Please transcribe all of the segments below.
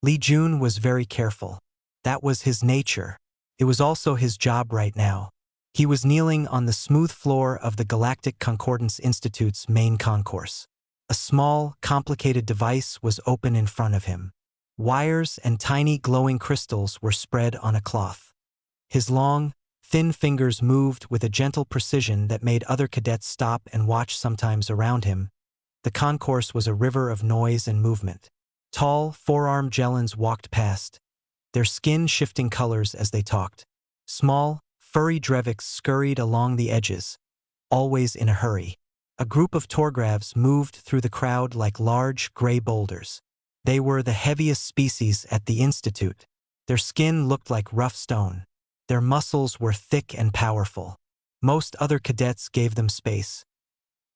Lee Jun was very careful. That was his nature. It was also his job right now. He was kneeling on the smooth floor of the Galactic Concordance Institute's main concourse. A small, complicated device was open in front of him. Wires and tiny glowing crystals were spread on a cloth. His long, thin fingers moved with a gentle precision that made other cadets stop and watch. Sometimes around him. The concourse was a river of noise and movement. Tall, four-armed Jellans walked past, their skin shifting colors as they talked. Small, furry Dreviks scurried along the edges, always in a hurry. A group of Torgravs moved through the crowd like large, gray boulders. They were the heaviest species at the Institute. Their skin looked like rough stone. Their muscles were thick and powerful. Most other cadets gave them space.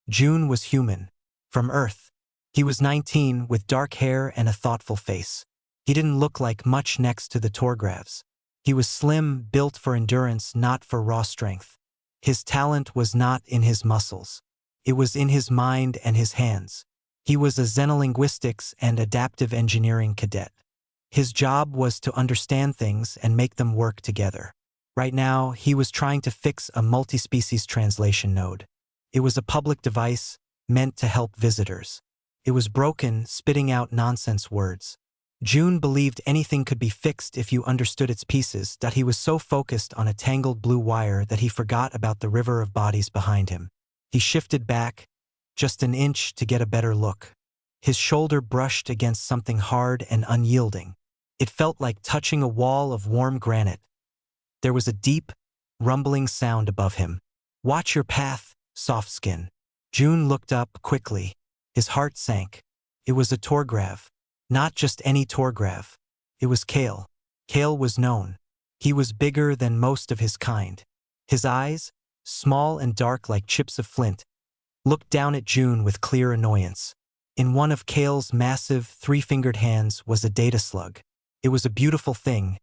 Jun was human, from Earth. He was 19 with dark hair and a thoughtful face. He didn't look like much next to the Torgravs. He was slim, built for endurance, not for raw strength. His talent was not in his muscles. It was in his mind and his hands. He was a xenolinguistics and adaptive engineering cadet. His job was to understand things and make them work together. Right now, he was trying to fix a multi-species translation node. It was a public device meant to help visitors. It was broken, spitting out nonsense words. Jun believed anything could be fixed if you understood its pieces, that he was so focused on a tangled blue wire that he forgot about the river of bodies behind him. He shifted back, just an inch to get a better look. His shoulder brushed against something hard and unyielding. It felt like touching a wall of warm granite. There was a deep, rumbling sound above him. "Watch your path, soft skin." Jun looked up quickly. His heart sank. It was a Torgrav. Not just any Torgrav. It was Kale. Kale was known. He was bigger than most of his kind. His eyes, small and dark like chips of flint, looked down at Jun with clear annoyance. In one of Kale's massive, three-fingered hands was a data slug. It was a beautiful thing,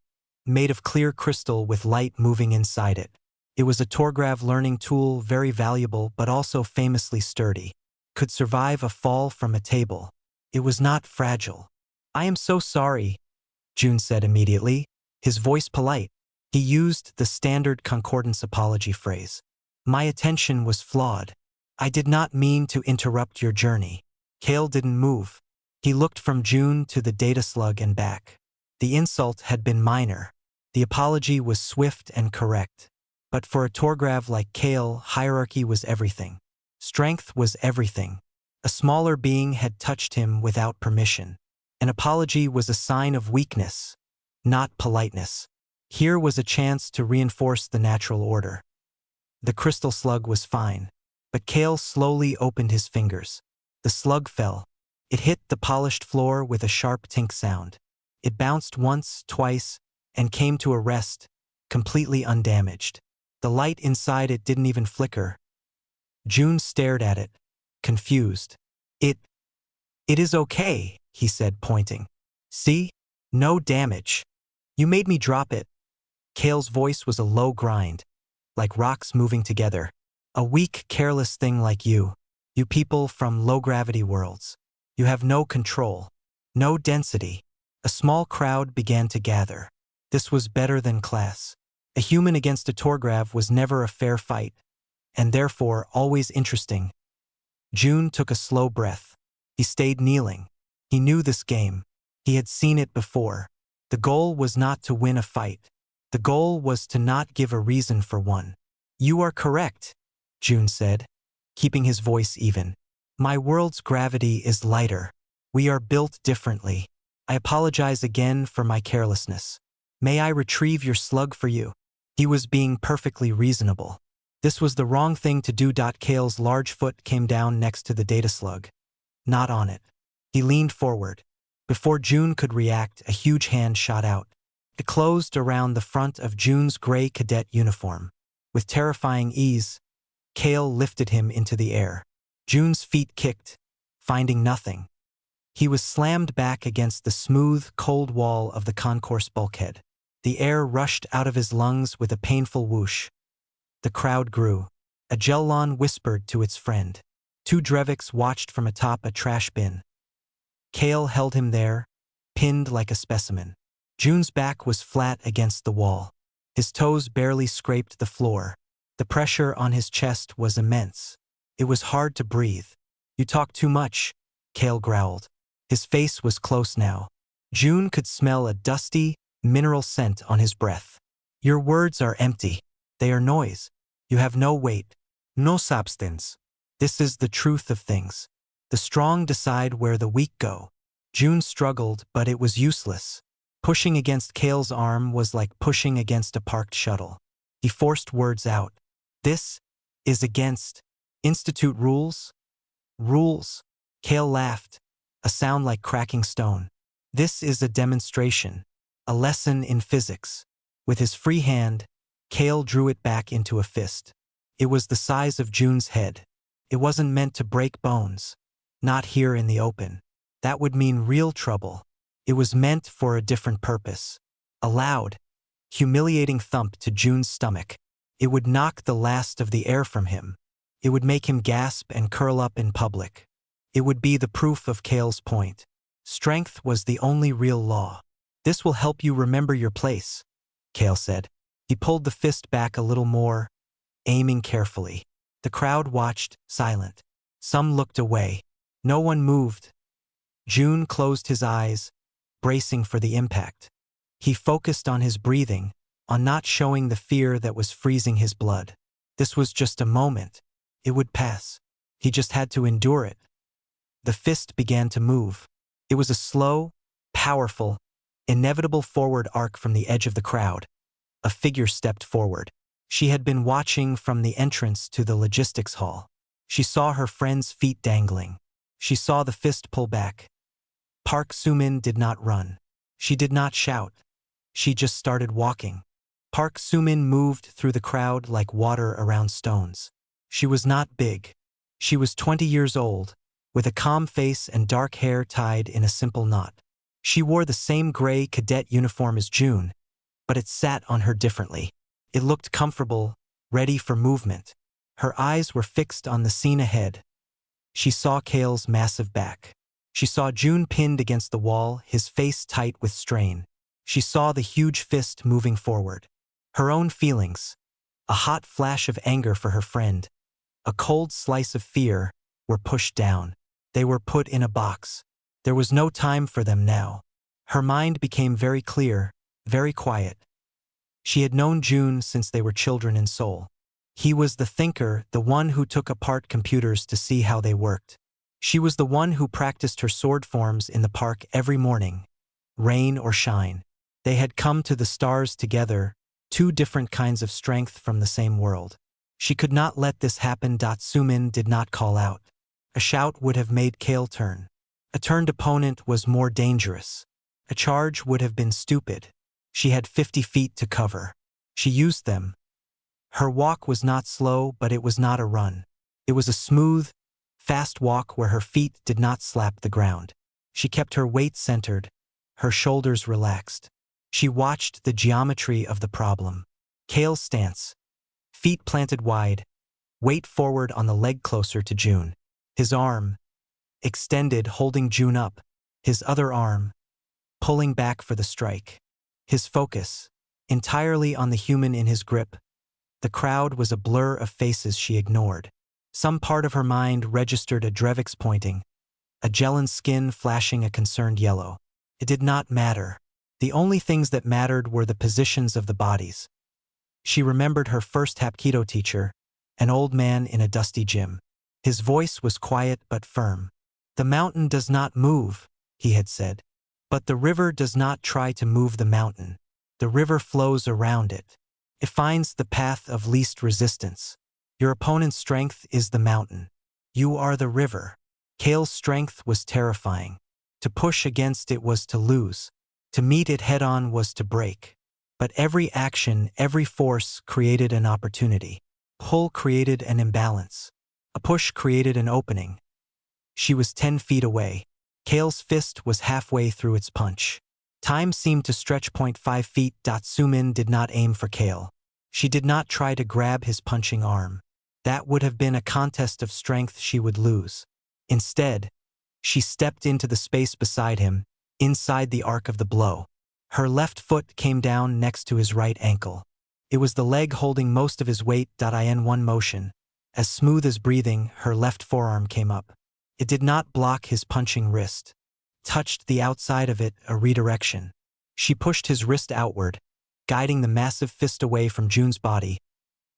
made of clear crystal with light moving inside it. It was a Torgrav learning tool, very valuable but also famously sturdy. Could survive a fall from a table. It was not fragile. "I am so sorry," Jun said immediately, his voice polite. He used the standard concordance apology phrase. "My attention was flawed. I did not mean to interrupt your journey." Kale didn't move. He looked from Jun to the data slug and back. The insult had been minor. The apology was swift and correct. But for a Torgrav like Kale, hierarchy was everything. Strength was everything. A smaller being had touched him without permission. An apology was a sign of weakness, not politeness. Here was a chance to reinforce the natural order. The crystal slug was fine, but Kale slowly opened his fingers. The slug fell. It hit the polished floor with a sharp tink sound. It bounced once, twice, and came to a rest, completely undamaged. The light inside it didn't even flicker. Jun stared at it, confused. It is okay," he said, pointing. "See? No damage. You made me drop it." Kale's voice was a low grind, like rocks moving together. "A weak, careless thing like you people from low-gravity worlds. You have no control, no density." A small crowd began to gather. This was better than class. A human against a Torgrav was never a fair fight, and therefore always interesting. Jun took a slow breath. He stayed kneeling. He knew this game. He had seen it before. The goal was not to win a fight. The goal was to not give a reason for one. "You are correct," Jun said, keeping his voice even. "My world's gravity is lighter. We are built differently. I apologize again for my carelessness. May I retrieve your slug for you?" He was being perfectly reasonable. This was the wrong thing to do. Kale's large foot came down next to the data slug. Not on it. He leaned forward. Before Jun could react, a huge hand shot out. It closed around the front of Jun's gray cadet uniform. With terrifying ease, Kale lifted him into the air. Jun's feet kicked, finding nothing. He was slammed back against the smooth, cold wall of the concourse bulkhead. The air rushed out of his lungs with a painful whoosh. The crowd grew. A Jellan whispered to its friend. Two Dreviks watched from atop a trash bin. Kale held him there, pinned like a specimen. June's back was flat against the wall. His toes barely scraped the floor. The pressure on his chest was immense. It was hard to breathe. "You talk too much," Cale growled. His face was close now. June could smell a dusty, mineral scent on his breath. "Your words are empty. They are noise. You have no weight. No substance. This is the truth of things. The strong decide where the weak go." June struggled, but it was useless. Pushing against Cale's arm was like pushing against a parked shuttle. He forced words out. "This is against Institute rules?" "Rules?" Cale laughed, a sound like cracking stone. "This is a demonstration, a lesson in physics." With his free hand, Cale drew it back into a fist. It was the size of June's head. It wasn't meant to break bones. Not here in the open. That would mean real trouble. It was meant for a different purpose. A loud, humiliating thump to June's stomach. It would knock the last of the air from him. It would make him gasp and curl up in public. It would be the proof of Cale's point. Strength was the only real law. "This will help you remember your place," Cale said. He pulled the fist back a little more, aiming carefully. The crowd watched, silent. Some looked away. No one moved. June closed his eyes, bracing for the impact. He focused on his breathing, on not showing the fear that was freezing his blood. This was just a moment. It would pass. He just had to endure it. The fist began to move. It was a slow, powerful, inevitable forward arc from the edge of the crowd. A figure stepped forward. She had been watching from the entrance to the logistics hall. She saw her friend's feet dangling. She saw the fist pull back. Park Soo-min did not run. She did not shout. She just started walking. Park Soo-min moved through the crowd like water around stones. She was not big. She was 20 years old, with a calm face and dark hair tied in a simple knot. She wore the same gray cadet uniform as June, but it sat on her differently. It looked comfortable, ready for movement. Her eyes were fixed on the scene ahead. She saw Cale's massive back. She saw June pinned against the wall, his face tight with strain. She saw the huge fist moving forward. Her own feelings, a hot flash of anger for her friend, a cold slice of fear, were pushed down. They were put in a box. There was no time for them now. Her mind became very clear, very quiet. She had known June since they were children in Seoul. He was the thinker, the one who took apart computers to see how they worked. She was the one who practiced her sword forms in the park every morning, rain or shine. They had come to the stars together, two different kinds of strength from the same world. She could not let this happen. Soo-min did not call out. A shout would have made Cale turn. A turned opponent was more dangerous. A charge would have been stupid. She had 50 feet to cover. She used them. Her walk was not slow, but it was not a run. It was a smooth, fast walk where her feet did not slap the ground. She kept her weight centered, her shoulders relaxed. She watched the geometry of the problem. Cale's stance. Feet planted wide, weight forward on the leg closer to June. His arm, extended, holding June up. His other arm, pulling back for the strike. His focus, entirely on the human in his grip. The crowd was a blur of faces she ignored. Some part of her mind registered a Drevix pointing, a Jellen's skin flashing a concerned yellow. It did not matter. The only things that mattered were the positions of the bodies. She remembered her first Hapkido teacher, an old man in a dusty gym. His voice was quiet but firm. "The mountain does not move," he had said. "But the river does not try to move the mountain. The river flows around it. It finds the path of least resistance. Your opponent's strength is the mountain. You are the river." Cale's strength was terrifying. To push against it was to lose. To meet it head-on was to break. But every action, every force created an opportunity. Pull created an imbalance. A push created an opening. She was 10 feet away. Cale's fist was halfway through its punch. Time seemed to stretch. 0.5 feet. Soo-min did not aim for Cale. She did not try to grab his punching arm. That would have been a contest of strength she would lose. Instead, she stepped into the space beside him, inside the arc of the blow. Her left foot came down next to his right ankle. It was the leg holding most of his weight. In one motion, as smooth as breathing, her left forearm came up. It did not block his punching wrist. Touched the outside of it, a redirection. She pushed his wrist outward, guiding the massive fist away from June's body,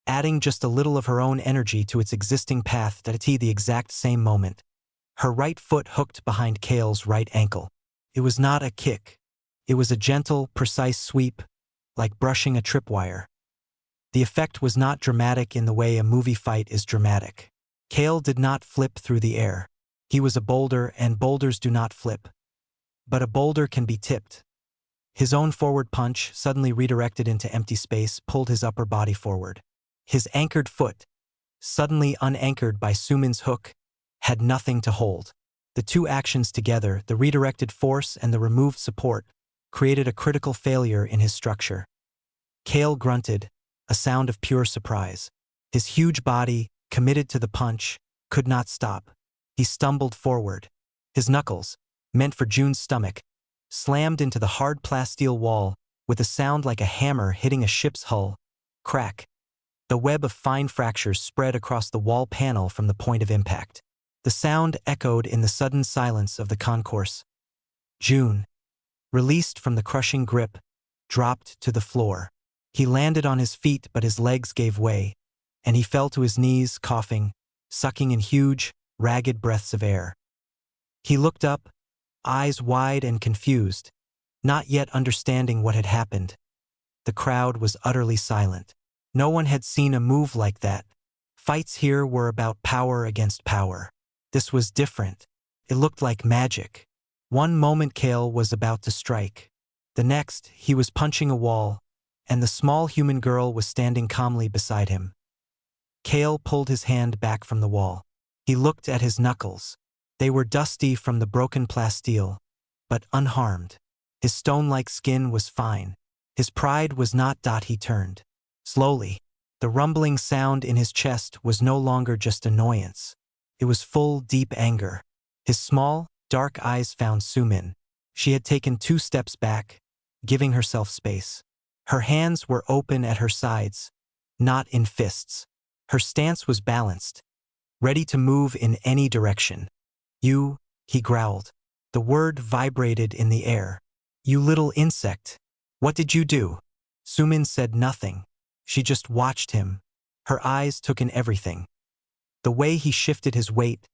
adding just a little of her own energy to its existing path. At the exact same moment, her right foot hooked behind Kale's right ankle. It was not a kick. It was a gentle, precise sweep, like brushing a tripwire. The effect was not dramatic in the way a movie fight is dramatic. Kale did not flip through the air. He was a boulder, and boulders do not flip. But a boulder can be tipped. His own forward punch, suddenly redirected into empty space, pulled his upper body forward. His anchored foot, suddenly unanchored by Sumin's hook, had nothing to hold. The two actions together, the redirected force and the removed support, created a critical failure in his structure. Kale grunted, a sound of pure surprise. His huge body, committed to the punch, could not stop. He stumbled forward. His knuckles, meant for June's stomach, slammed into the hard plasteel wall with a sound like a hammer hitting a ship's hull. Crack. The web of fine fractures spread across the wall panel from the point of impact. The sound echoed in the sudden silence of the concourse. June, released from the crushing grip, dropped to the floor. He landed on his feet, but his legs gave way, and he fell to his knees, coughing, sucking in huge, ragged breaths of air. He looked up, eyes wide and confused, not yet understanding what had happened. The crowd was utterly silent. No one had seen a move like that. Fights here were about power against power. This was different. It looked like magic. One moment Kale was about to strike. The next, he was punching a wall, and the small human girl was standing calmly beside him. Kale pulled his hand back from the wall. He looked at his knuckles. They were dusty from the broken plasteel, but unharmed. His stone-like skin was fine. His pride was not. He turned. Slowly. The rumbling sound in his chest was no longer just annoyance. It was full, deep anger. His small, dark eyes found Sumin. She had taken 2 steps back, giving herself space. Her hands were open at her sides, not in fists. Her stance was balanced, ready to move in any direction. "You," he growled. The word vibrated in the air. "You little insect. What did you do?" Sumin said nothing. She just watched him. Her eyes took in everything. The way he shifted his weight,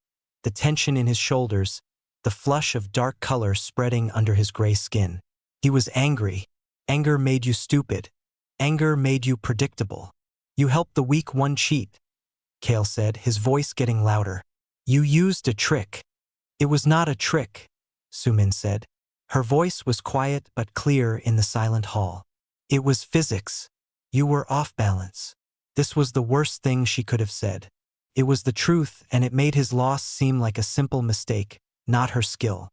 the tension in his shoulders, the flush of dark color spreading under his gray skin. He was angry. Anger made you stupid. Anger made you predictable. "You helped the weak one cheat," Kale said, his voice getting louder. "You used a trick." "It was not a trick," Sumin said. Her voice was quiet but clear in the silent hall. "It was physics. You were off balance." This was the worst thing she could have said. It was the truth, and it made his loss seem like a simple mistake, not her skill.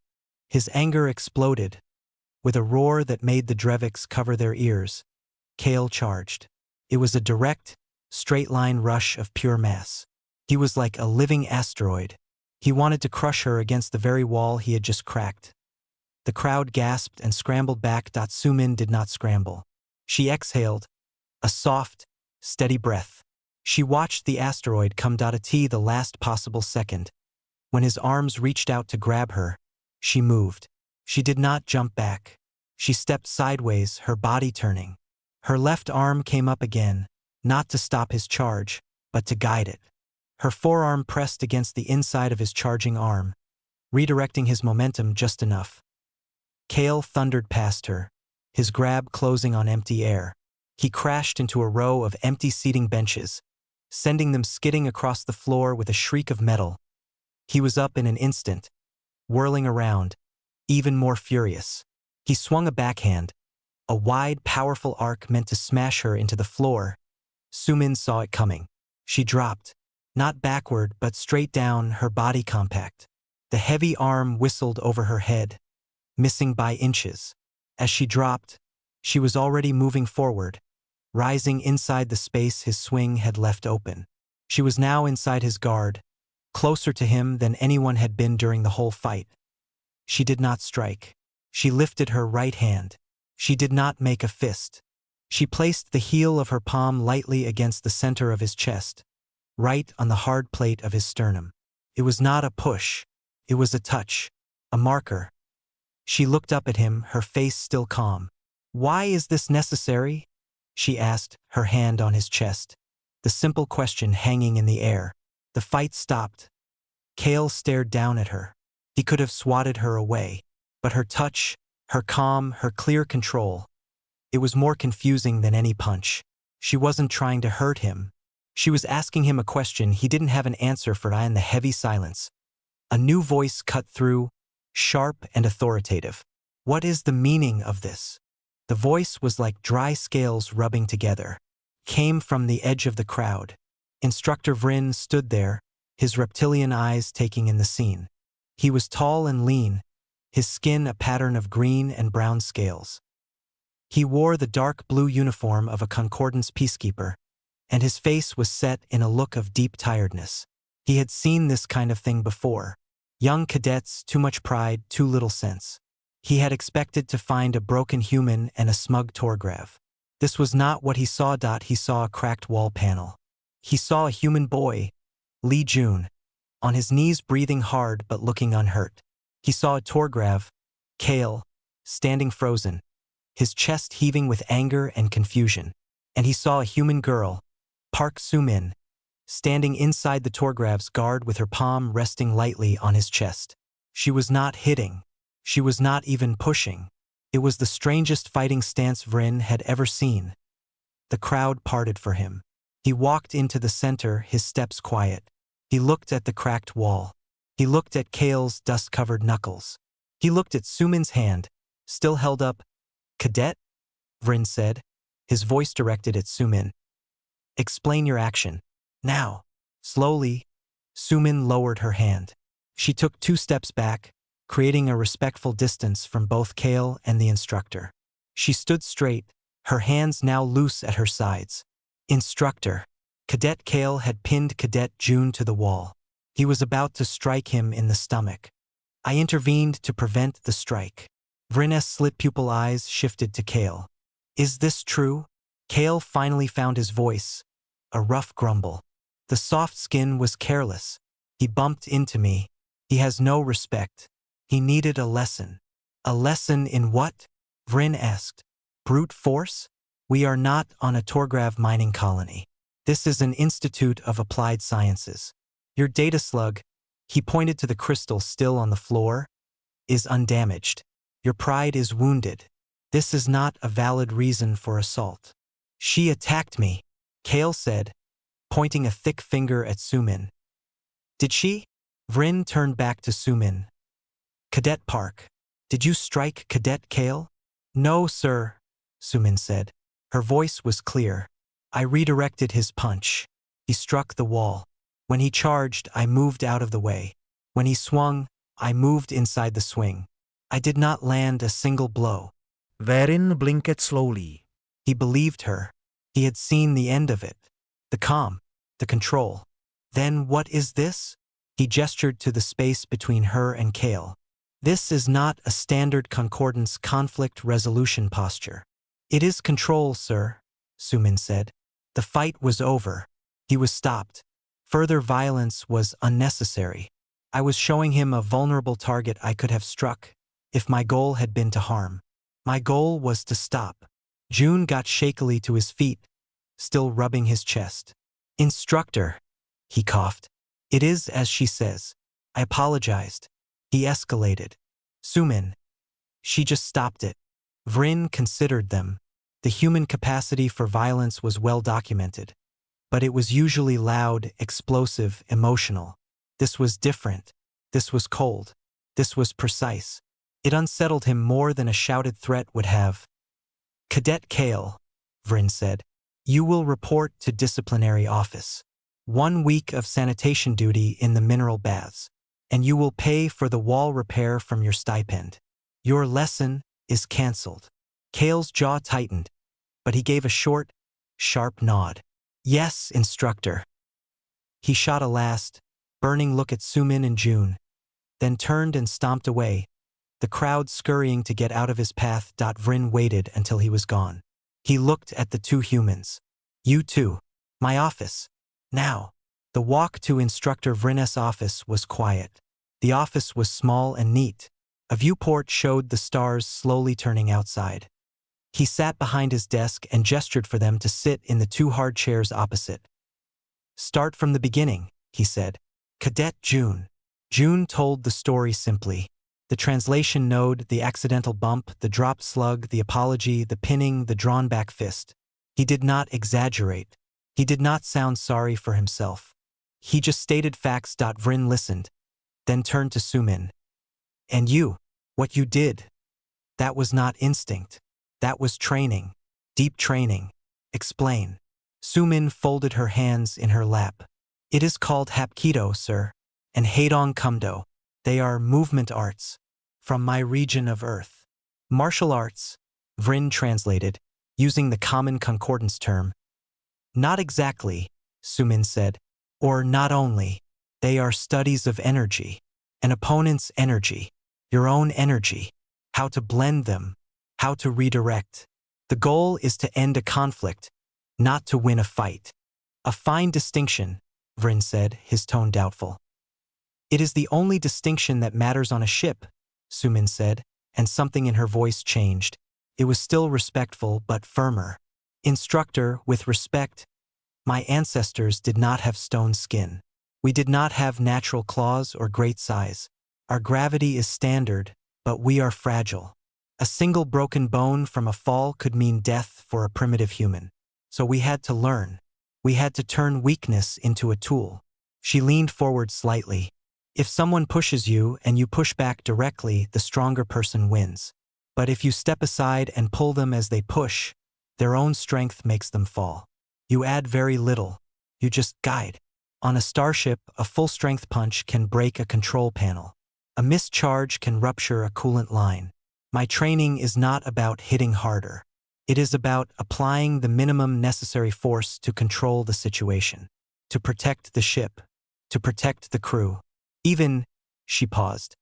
His anger exploded. With a roar that made the Dreviks cover their ears, Kale charged. It was a direct, straight-line rush of pure mass. He was like a living asteroid. He wanted to crush her against the very wall he had just cracked. The crowd gasped and scrambled back. Sumin did not scramble. She exhaled, a soft, steady breath. She watched the asteroid come at the last possible second. When his arms reached out to grab her, she moved. She did not jump back. She stepped sideways, her body turning. Her left arm came up again, not to stop his charge, but to guide it. Her forearm pressed against the inside of his charging arm, redirecting his momentum just enough. Kale thundered past her, his grab closing on empty air. He crashed into a row of empty seating benches, sending them skidding across the floor with a shriek of metal. He was up in an instant, whirling around, even more furious. He swung a backhand, a wide, powerful arc meant to smash her into the floor. Sumin saw it coming. She dropped, not backward but straight down, her body compact. The heavy arm whistled over her head, missing by inches. As she dropped, she was already moving forward, rising inside the space his swing had left open. She was now inside his guard, closer to him than anyone had been during the whole fight. She did not strike. She lifted her right hand. She did not make a fist. She placed the heel of her palm lightly against the center of his chest, right on the hard plate of his sternum. It was not a push. It was a touch, a marker. She looked up at him, her face still calm. "Why is this necessary?" she asked, her hand on his chest. The simple question hanging in the air. The fight stopped. Cale stared down at her. He could have swatted her away. But her touch, her calm, her clear control. It was more confusing than any punch. She wasn't trying to hurt him. She was asking him a question he didn't have an answer for. In the heavy silence, a new voice cut through, sharp and authoritative. "What is the meaning of this?" The voice was like dry scales rubbing together. Came from the edge of the crowd. Instructor Vryn stood there, his reptilian eyes taking in the scene. He was tall and lean, his skin a pattern of green and brown scales. He wore the dark blue uniform of a Concordance peacekeeper, and his face was set in a look of deep tiredness. He had seen this kind of thing before. Young cadets, too much pride, too little sense. He had expected to find a broken human and a smug Torgrav. This was not what he saw. He saw a cracked wall panel. He saw a human boy, Lee Jun, on his knees breathing hard but looking unhurt. He saw a Torgrav, Cale, standing frozen, his chest heaving with anger and confusion. And he saw a human girl, Park Soo-min, standing inside the Torgrav's guard with her palm resting lightly on his chest. She was not hitting. She was not even pushing. It was the strangest fighting stance Vryn had ever seen. The crowd parted for him. He walked into the center, his steps quiet. He looked at the cracked wall. He looked at Cale's dust-covered knuckles. He looked at Soo-min's hand, still held up. "Cadet?" Vryn said, his voice directed at Soo-min. "Explain your action. Now." Slowly, Soo-min lowered her hand. She took 2 steps back, creating a respectful distance from both Cale and the instructor. She stood straight, her hands now loose at her sides. "Instructor." Cadet Cale had pinned Cadet Jun to the wall. He was about to strike him in the stomach. I intervened to prevent the strike. Vryn's slit-pupil eyes shifted to Cale. "Is this true?" Cale finally found his voice, a rough grumble. "The soft skin was careless. He bumped into me. He has no respect. He needed a lesson." "A lesson in what?" Vryn asked. "Brute force? We are not on a Torgrav mining colony. This is an institute of applied sciences. Your data slug," he pointed to the crystal still on the floor, "is undamaged. Your pride is wounded. This is not a valid reason for assault." "She attacked me," Cale said, pointing a thick finger at Soo-min. "Did she?" Vryn turned back to Soo-min. "Cadet Park, did you strike Cadet Cale?" "No, sir," Soo-min said. Her voice was clear. "I redirected his punch. He struck the wall. When he charged, I moved out of the way. When he swung, I moved inside the swing. I did not land a single blow." Vryn blinked slowly. He believed her. He had seen the end of it. The calm, the control. "Then what is this?" He gestured to the space between her and Cale. "This is not a standard Concordance conflict resolution posture." "It is control, sir," Soo-min said. The fight was over. He was stopped. Further violence was unnecessary. I was showing him a vulnerable target I could have struck, if my goal had been to harm. My goal was to stop. Jun got shakily to his feet, still rubbing his chest. "Instructor," he coughed. "It is as she says. I apologized." He escalated. "Soo-min." She just stopped it. Vryn considered them. The human capacity for violence was well documented. But it was usually loud, explosive, emotional. This was different. This was cold. This was precise. It unsettled him more than a shouted threat would have. "Cadet Cale," Vryn said, "you will report to disciplinary office. 1 week of sanitation duty in the mineral baths, and you will pay for the wall repair from your stipend. Your lesson is cancelled." Cale's jaw tightened, but he gave a short, sharp nod. "Yes, instructor." He shot a last, burning look at Soo-min and Jun, then turned and stomped away, the crowd scurrying to get out of his path. Vrin waited until he was gone. He looked at the two humans. You too. My office. Now. The walk to Instructor Vrin's office was quiet. The office was small and neat. A viewport showed the stars slowly turning outside. He sat behind his desk and gestured for them to sit in the two hard chairs opposite. Start from the beginning, he said. Cadet June. June told the story simply. The translation node, the accidental bump, the dropped slug, the apology, the pinning, the drawn-back fist. He did not exaggerate. He did not sound sorry for himself. He just stated facts. Vrin listened, then turned to Sumin. And you, what you did, that was not instinct. That was training. Deep training. Explain. Sumin folded her hands in her lap. It is called Hapkido, sir, and Heidong Kumdo. They are movement arts. From my region of Earth. Martial arts, Vrin translated, using the common concordance term. Not exactly, Sumin said, or not only. They are studies of energy. An opponent's energy. Your own energy. How to blend them. How to redirect. The goal is to end a conflict, not to win a fight. A fine distinction, Vrin said, his tone doubtful. It is the only distinction that matters on a ship, Sumin said, and something in her voice changed. It was still respectful but firmer. Instructor, with respect, my ancestors did not have stone skin. We did not have natural claws or great size. Our gravity is standard, but we are fragile. A single broken bone from a fall could mean death for a primitive human. So we had to learn. We had to turn weakness into a tool. She leaned forward slightly. If someone pushes you and you push back directly, the stronger person wins. But if you step aside and pull them as they push, their own strength makes them fall. You add very little. You just guide. On a starship, a full-strength punch can break a control panel. A missed charge can rupture a coolant line. My training is not about hitting harder. It is about applying the minimum necessary force to control the situation, to protect the ship, to protect the crew. Even, she paused,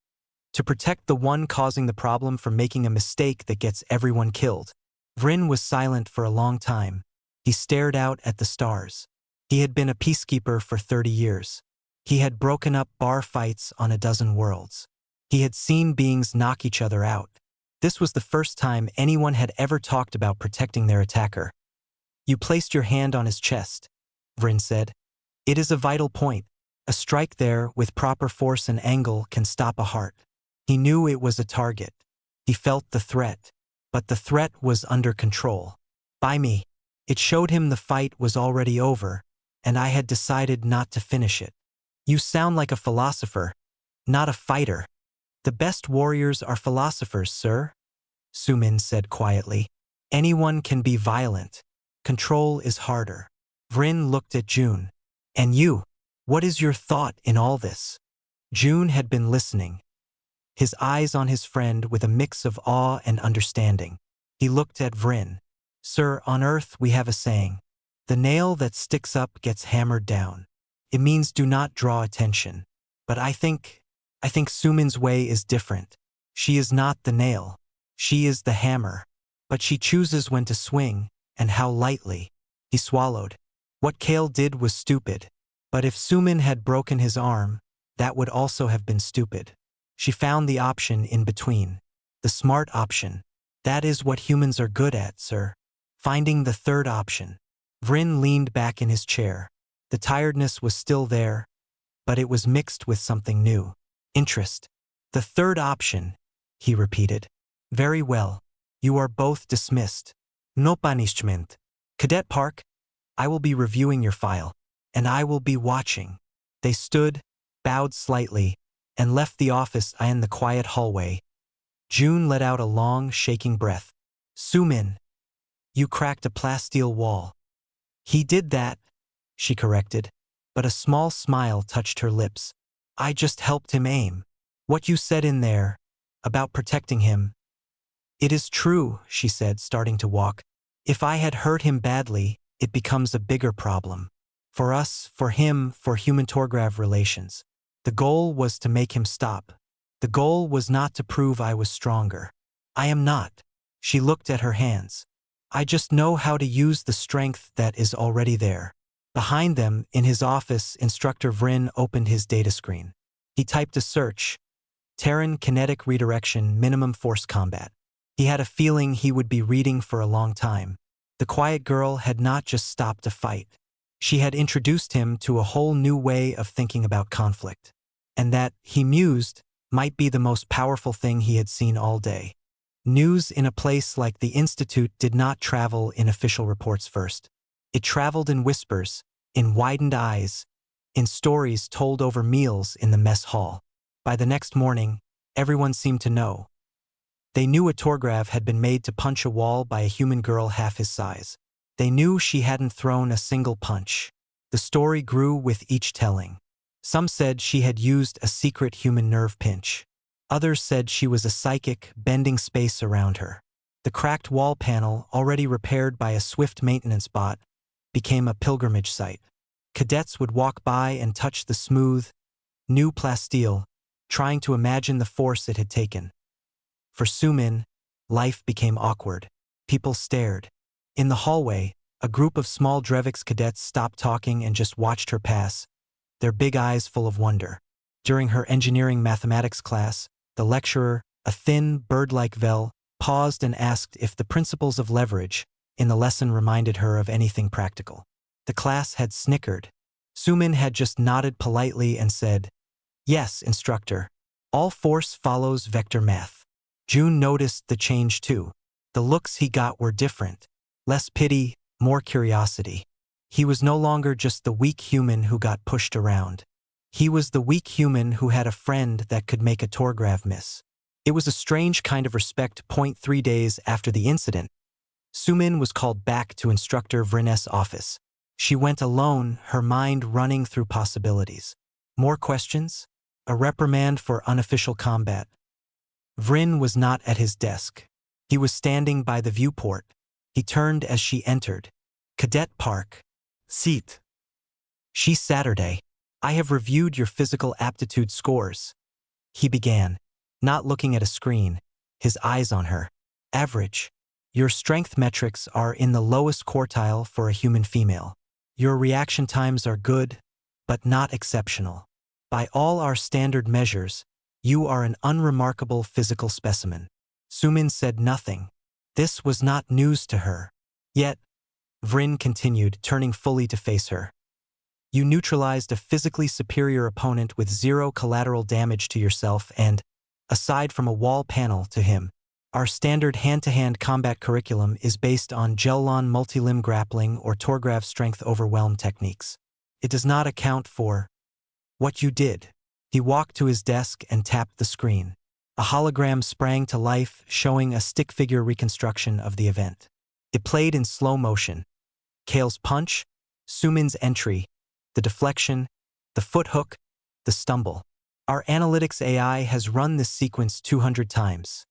to protect the one causing the problem from making a mistake that gets everyone killed. Vrin was silent for a long time. He stared out at the stars. He had been a peacekeeper for 30 years. He had broken up bar fights on a dozen worlds. He had seen beings knock each other out. This was the first time anyone had ever talked about protecting their attacker. You placed your hand on his chest, Vrin said. It is a vital point. A strike there with proper force and angle can stop a heart. He knew it was a target. He felt the threat. But the threat was under control. By me. It showed him the fight was already over, and I had decided not to finish it. You sound like a philosopher, not a fighter. The best warriors are philosophers, sir, Sumin said quietly. Anyone can be violent. Control is harder. Vrin looked at June. And you? What is your thought in all this? June had been listening, his eyes on his friend with a mix of awe and understanding. He looked at Vrin. Sir, on Earth we have a saying. The nail that sticks up gets hammered down. It means do not draw attention. But I think Sumin's way is different. She is not the nail. She is the hammer. But she chooses when to swing, and how lightly. He swallowed. What Kale did was stupid. But if Sumin had broken his arm, that would also have been stupid. She found the option in between. The smart option. That is what humans are good at, sir. Finding the third option. Vrin leaned back in his chair. The tiredness was still there, but it was mixed with something new. Interest. The third option, he repeated. Very well. You are both dismissed. No punishment. Cadet Park, I will be reviewing your file. And I will be watching. They stood, bowed slightly, and left the office in the quiet hallway. June let out a long, shaking breath. Sumin, you cracked a plasteel wall. He did that, she corrected, but a small smile touched her lips. I just helped him aim. What you said in there, about protecting him. It is true, she said, starting to walk. If I had hurt him badly, it becomes a bigger problem. For us, for him, for human-Torgrav relations. The goal was to make him stop. The goal was not to prove I was stronger. I am not. She looked at her hands. I just know how to use the strength that is already there. Behind them, in his office, Instructor Vryn opened his data screen. He typed a search: Terran Kinetic Redirection Minimum Force Combat. He had a feeling he would be reading for a long time. The quiet girl had not just stopped to fight. She had introduced him to a whole new way of thinking about conflict. And that, he mused, might be the most powerful thing he had seen all day. News in a place like the Institute did not travel in official reports first. It traveled in whispers, in widened eyes, in stories told over meals in the mess hall. By the next morning, everyone seemed to know. They knew a Torgrav had been made to punch a wall by a human girl half his size. They knew she hadn't thrown a single punch. The story grew with each telling. Some said she had used a secret human nerve pinch. Others said she was a psychic, bending space around her. The cracked wall panel, already repaired by a swift maintenance bot, became a pilgrimage site. Cadets would walk by and touch the smooth, new plasteel, trying to imagine the force it had taken. For Sumin, life became awkward. People stared. In the hallway, a group of small Drevix cadets stopped talking and just watched her pass, their big eyes full of wonder. During her engineering mathematics class, the lecturer, a thin, bird-like Vel, paused and asked if the principles of leverage in the lesson reminded her of anything practical. The class had snickered. Sumin had just nodded politely and said, "Yes, instructor. All force follows vector math." June noticed the change too. The looks he got were different. Less pity, more curiosity. He was no longer just the weak human who got pushed around. He was the weak human who had a friend that could make a Torgrav miss. It was a strange kind of respect. 3 days after the incident, Sumin was called back to Instructor Vryn's office. She went alone, her mind running through possibilities. More questions? A reprimand for unofficial combat. Vryn was not at his desk. He was standing by the viewport. He turned as she entered. "Cadet Park. Seat." "She Saturday. I have reviewed your physical aptitude scores," he began, not looking at a screen, his eyes on her. "Average. Your strength metrics are in the lowest quartile for a human female. Your reaction times are good, but not exceptional. By all our standard measures, you are an unremarkable physical specimen." Sumin said nothing. This was not news to her. Yet, Vryn continued, turning fully to face her. "You neutralized a physically superior opponent with 0 collateral damage to yourself and, aside from a wall panel, to him. Our standard hand-to-hand combat curriculum is based on Gellon multi-limb grappling or Torgrav strength overwhelm techniques. It does not account for what you did." He walked to his desk and tapped the screen. A hologram sprang to life, showing a stick figure reconstruction of the event. It played in slow motion. Kale's punch, Sumin's entry, the deflection, the foot hook, the stumble. "Our analytics AI has run this sequence 200 times,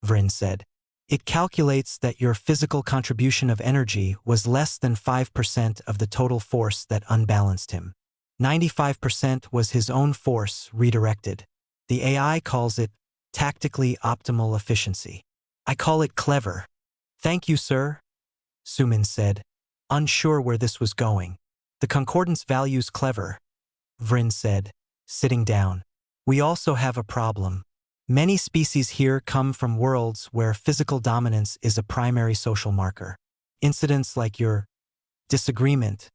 Vryn said. "It calculates that your physical contribution of energy was less than 5% of the total force that unbalanced him. 95% was his own force redirected. The AI calls it tactically optimal efficiency. I call it clever." "Thank you, sir," Sumin said, unsure where this was going. "The concordance value's clever," Vryn said, sitting down. "We also have a problem. Many species here come from worlds where physical dominance is a primary social marker. Incidents like your disagreement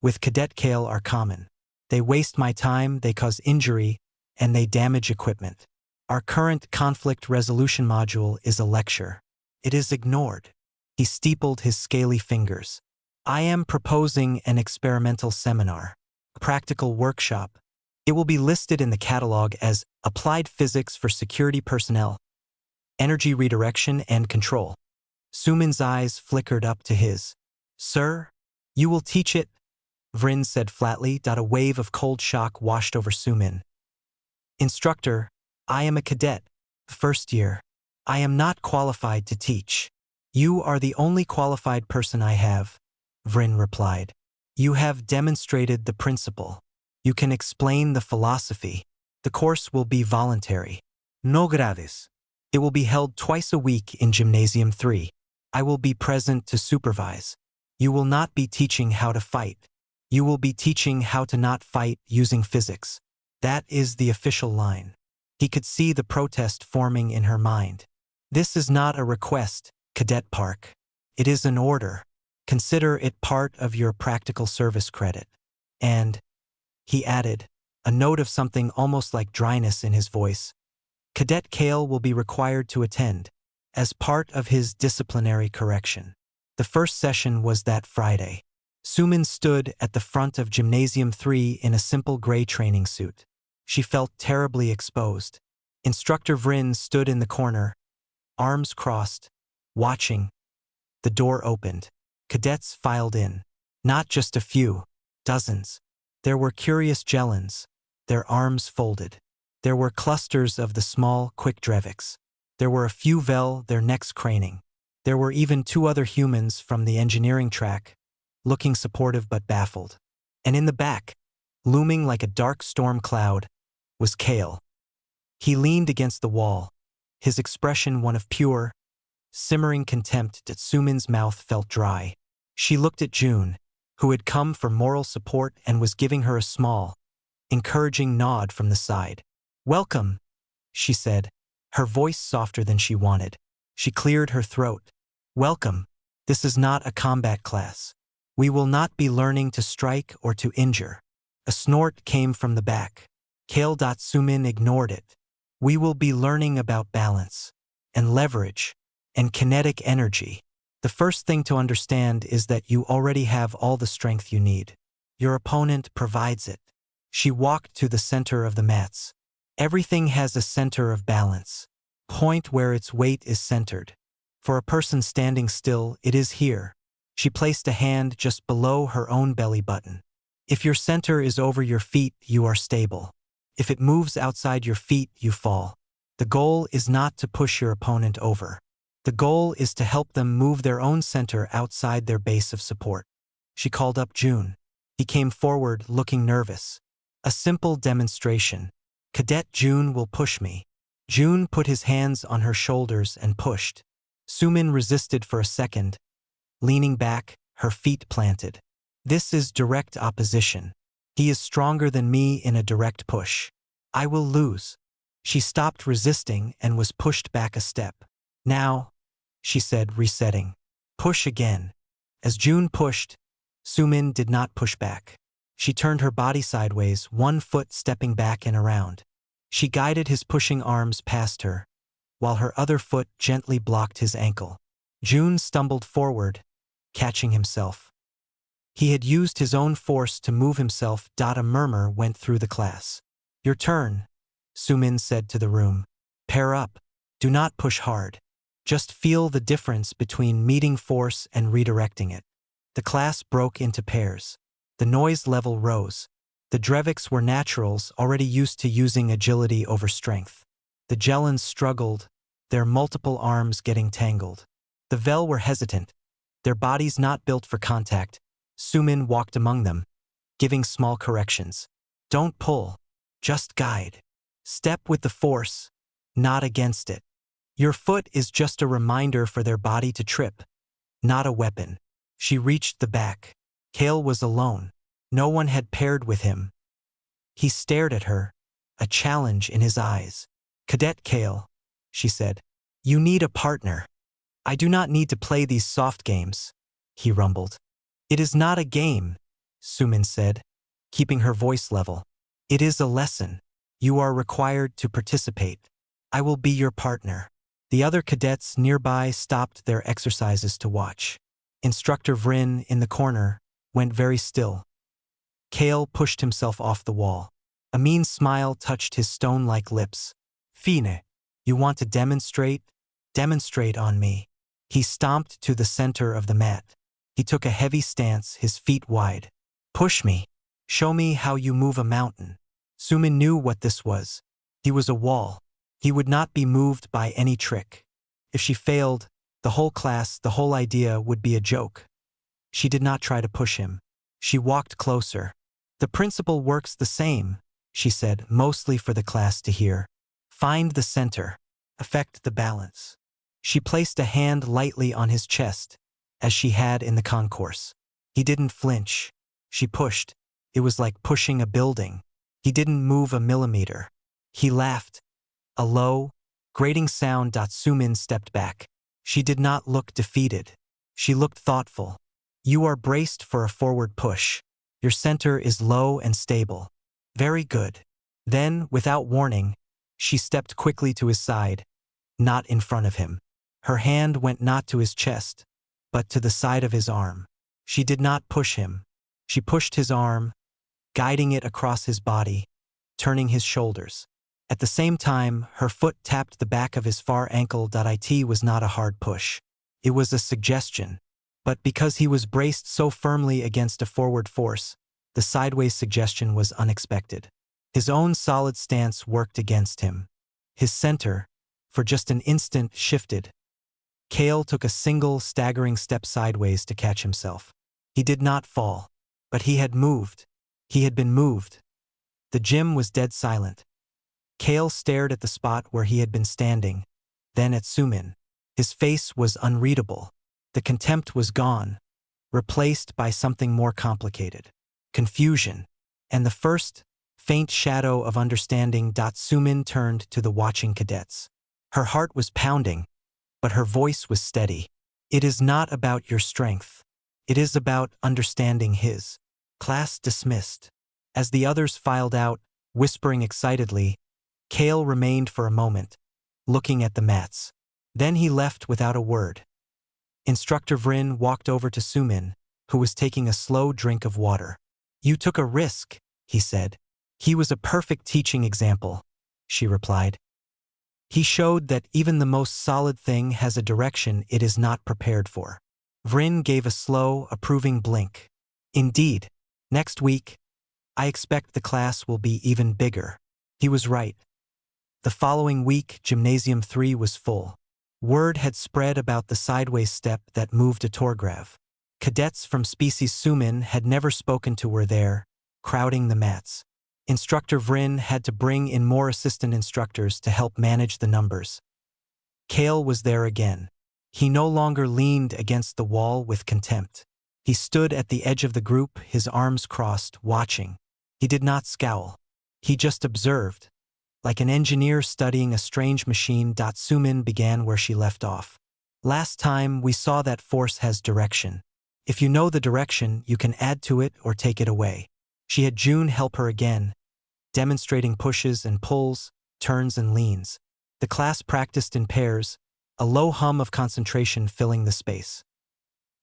with Cadet Kale are common. They waste my time, they cause injury, and they damage equipment. Our current conflict resolution module is a lecture. It is ignored." He steepled his scaly fingers. "I am proposing an experimental seminar, a practical workshop. It will be listed in the catalog as Applied Physics for Security Personnel, Energy Redirection and Control." Sumin's eyes flickered up to his. "Sir, you will teach it?" Vryn said flatly. A wave of cold shock washed over Sumin. "Instructor, I am a cadet, first year. I am not qualified to teach." "You are the only qualified person I have," Vryn replied. "You have demonstrated the principle. You can explain the philosophy. The course will be voluntary." No grades. It will be held twice a week in Gymnasium 3. I will be present to supervise. You will not be teaching how to fight. You will be teaching how to not fight using physics. That is the official line. He could see the protest forming in her mind. This is not a request, Cadet Park. It is an order. Consider it part of your practical service credit. And, he added, a note of something almost like dryness in his voice, Cadet Kale will be required to attend, as part of his disciplinary correction. The first session was that Friday. Sumin stood at the front of Gymnasium 3 in a simple gray training suit. She felt terribly exposed. Instructor Vrin stood in the corner, arms crossed, watching. The door opened. Cadets filed in. Not just a few, dozens. There were curious Jelens, their arms folded. There were clusters of the small, quick Dreviks. There were a few Vel, their necks craning. There were even 2 other humans from the engineering track, looking supportive but baffled. And in the back, looming like a dark storm cloud, was Kale. He leaned against the wall, his expression one of pure, simmering contempt that Sumin's mouth felt dry. She looked at June, who had come for moral support and was giving her a small, encouraging nod from the side. "Welcome," she said, her voice softer than she wanted. She cleared her throat. "Welcome. This is not a combat class. We will not be learning to strike or to injure." A snort came from the back. Kale. Sumin ignored it. "We will be learning about balance, and leverage, and kinetic energy. The first thing to understand is that you already have all the strength you need. Your opponent provides it." She walked to the center of the mats. Everything has a center of balance. Point where its weight is centered. For a person standing still, it is here. She placed a hand just below her own belly button. If your center is over your feet, you are stable. If it moves outside your feet, you fall. The goal is not to push your opponent over. The goal is to help them move their own center outside their base of support. She called up June. He came forward, looking nervous. A simple demonstration. "Cadet June will push me." June put his hands on her shoulders and pushed. Sumin resisted for a second, leaning back, her feet planted. "This is direct opposition. He is stronger than me in a direct push. I will lose." She stopped resisting and was pushed back a step. "Now," she said, resetting. "Push again." As June pushed, Sumin did not push back. She turned her body sideways, one foot stepping back and around. She guided his pushing arms past her, while her other foot gently blocked his ankle. June stumbled forward, catching himself. He had used his own force to move himself. A murmur went through the class. "Your turn," Sumin said to the room. "Pair up. Do not push hard. Just feel the difference between meeting force and redirecting it." The class broke into pairs. The noise level rose. The Dreviks were naturals already used to using agility over strength. The Jelens struggled, their multiple arms getting tangled. The Vel were hesitant, their bodies not built for contact. Sumin walked among them, giving small corrections. "Don't pull, just guide. Step with the force, not against it. Your foot is just a reminder for their body to trip, not a weapon." She reached the back. Kale was alone. No one had paired with him. He stared at her, a challenge in his eyes. "Cadet Kale," she said, "you need a partner." "I do not need to play these soft games," he rumbled. "It is not a game," Sumin said, keeping her voice level. "It is a lesson. You are required to participate. I will be your partner." The other cadets nearby stopped their exercises to watch. Instructor Vrin, in the corner, went very still. Kale pushed himself off the wall. A mean smile touched his stone-like lips. "Fine. You want to demonstrate? Demonstrate on me." He stomped to the center of the mat. He took a heavy stance, his feet wide. "Push me. Show me how you move a mountain." Sumin knew what this was. He was a wall. He would not be moved by any trick. If she failed, the whole class, the whole idea would be a joke. She did not try to push him. She walked closer. "The principle works the same," she said, mostly for the class to hear. Find the center. Affect the balance. She placed a hand lightly on his chest, as she had in the concourse. He didn't flinch. She pushed. It was like pushing a building. He didn't move a millimeter. He laughed. A low, grating sound. Sumin stepped back. She did not look defeated. She looked thoughtful. You are braced for a forward push. Your center is low and stable. Very good. Then, without warning, she stepped quickly to his side, not in front of him. Her hand went not to his chest, but to the side of his arm. She did not push him. She pushed his arm, guiding it across his body, turning his shoulders. At the same time, her foot tapped the back of his far ankle. It was not a hard push. It was a suggestion. But because he was braced so firmly against a forward force, the sideways suggestion was unexpected. His own solid stance worked against him. His center, for just an instant, shifted. Kale took a single, staggering step sideways to catch himself. He did not fall, but he had moved. He had been moved. The gym was dead silent. Kale stared at the spot where he had been standing, then at Sumin. His face was unreadable. The contempt was gone, replaced by something more complicated. Confusion, and the first, faint shadow of understanding. Sumin turned to the watching cadets. Her heart was pounding, but her voice was steady. It is not about your strength. It is about understanding his. Class dismissed. As the others filed out, whispering excitedly, Kale remained for a moment, looking at the mats. Then he left without a word. Instructor Vrin walked over to Sumin, who was taking a slow drink of water. You took a risk, he said. He was a perfect teaching example, she replied. He showed that even the most solid thing has a direction it is not prepared for. Vrin gave a slow, approving blink. Indeed, next week, I expect the class will be even bigger. He was right. The following week, Gymnasium 3 was full. Word had spread about the sideways step that moved a Torgrav. Cadets from Species Sumin had never spoken to her there, crowding the mats. Instructor Vrin had to bring in more assistant instructors to help manage the numbers. Kale was there again. He no longer leaned against the wall with contempt. He stood at the edge of the group, his arms crossed, watching. He did not scowl. He just observed. Like an engineer studying a strange machine. Sumin began where she left off. Last time we saw that force has direction. If you know the direction, you can add to it or take it away. She had June help her again, demonstrating pushes and pulls, turns and leans. The class practiced in pairs, a low hum of concentration filling the space.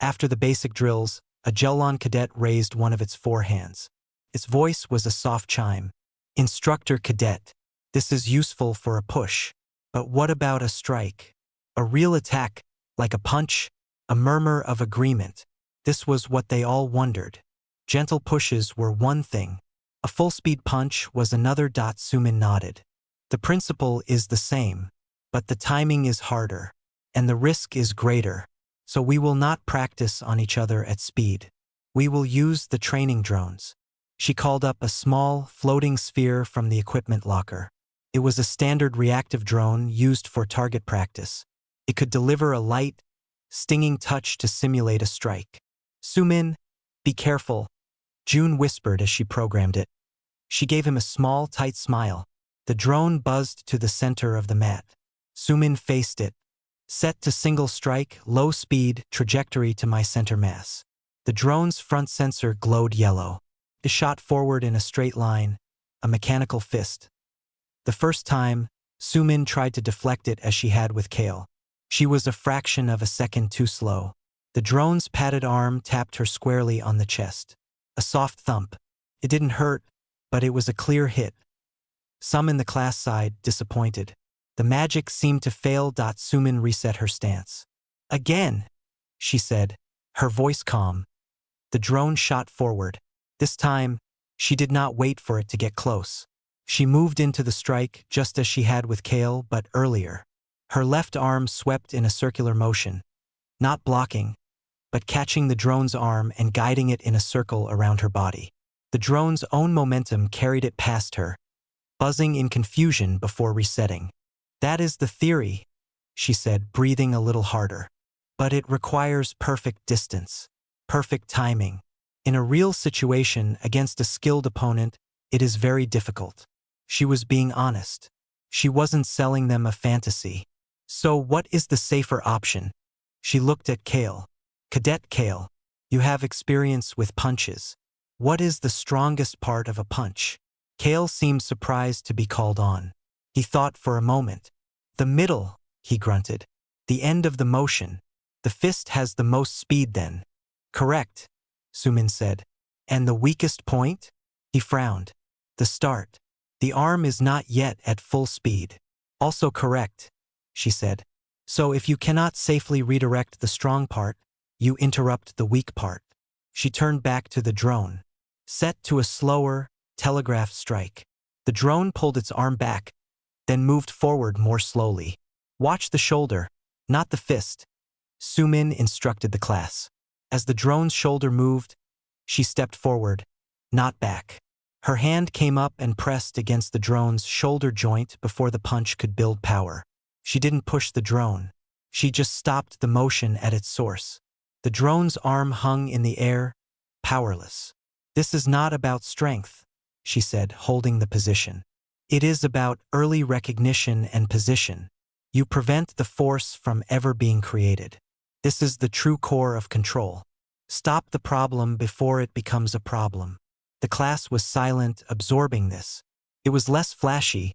After the basic drills, a Gelon cadet raised one of its 4 hands. Its voice was a soft chime. Instructor Cadet, this is useful for a push. But what about a strike? A real attack, like a punch? A murmur of agreement. This was what they all wondered. Gentle pushes were one thing. A full-speed punch was another. Sumin nodded. The principle is the same, but the timing is harder, and the risk is greater. So we will not practice on each other at speed. We will use the training drones. She called up a small, floating sphere from the equipment locker. It was a standard reactive drone used for target practice. It could deliver a light, stinging touch to simulate a strike. Sumin, be careful, June whispered as she programmed it. She gave him a small, tight smile. The drone buzzed to the center of the mat. Sumin faced it. Set to single strike, low speed, trajectory to my center mass. The drone's front sensor glowed yellow. It shot forward in a straight line, a mechanical fist. The first time, Sumin tried to deflect it as she had with Kale. She was a fraction of a second too slow. The drone's padded arm tapped her squarely on the chest. A soft thump. It didn't hurt, but it was a clear hit. Some in the class sighed, disappointed. The magic seemed to fail. Sumin reset her stance. Again, she said, her voice calm. The drone shot forward. This time, she did not wait for it to get close. She moved into the strike just as she had with Kale, but earlier. Her left arm swept in a circular motion, not blocking, but catching the drone's arm and guiding it in a circle around her body. The drone's own momentum carried it past her, buzzing in confusion before resetting. That is the theory, she said, breathing a little harder. But it requires perfect distance, perfect timing. In a real situation against a skilled opponent, it is very difficult. She was being honest. She wasn't selling them a fantasy. So what is the safer option? She looked at Kale. Cadet Kale, you have experience with punches. What is the strongest part of a punch? Kale seemed surprised to be called on. He thought for a moment. The middle, he grunted. The end of the motion. The fist has the most speed then. Correct, Sumin said. And the weakest point? He frowned. The start. The arm is not yet at full speed. Also correct, she said. So if you cannot safely redirect the strong part, you interrupt the weak part. She turned back to the drone. Set to a slower, telegraphed strike. The drone pulled its arm back, then moved forward more slowly. Watch the shoulder, not the fist, Sumin instructed the class. As the drone's shoulder moved, she stepped forward, not back. Her hand came up and pressed against the drone's shoulder joint before the punch could build power. She didn't push the drone. She just stopped the motion at its source. The drone's arm hung in the air, powerless. This is not about strength, she said, holding the position. It is about early recognition and position. You prevent the force from ever being created. This is the true core of control. Stop the problem before it becomes a problem. The class was silent, absorbing this. It was less flashy,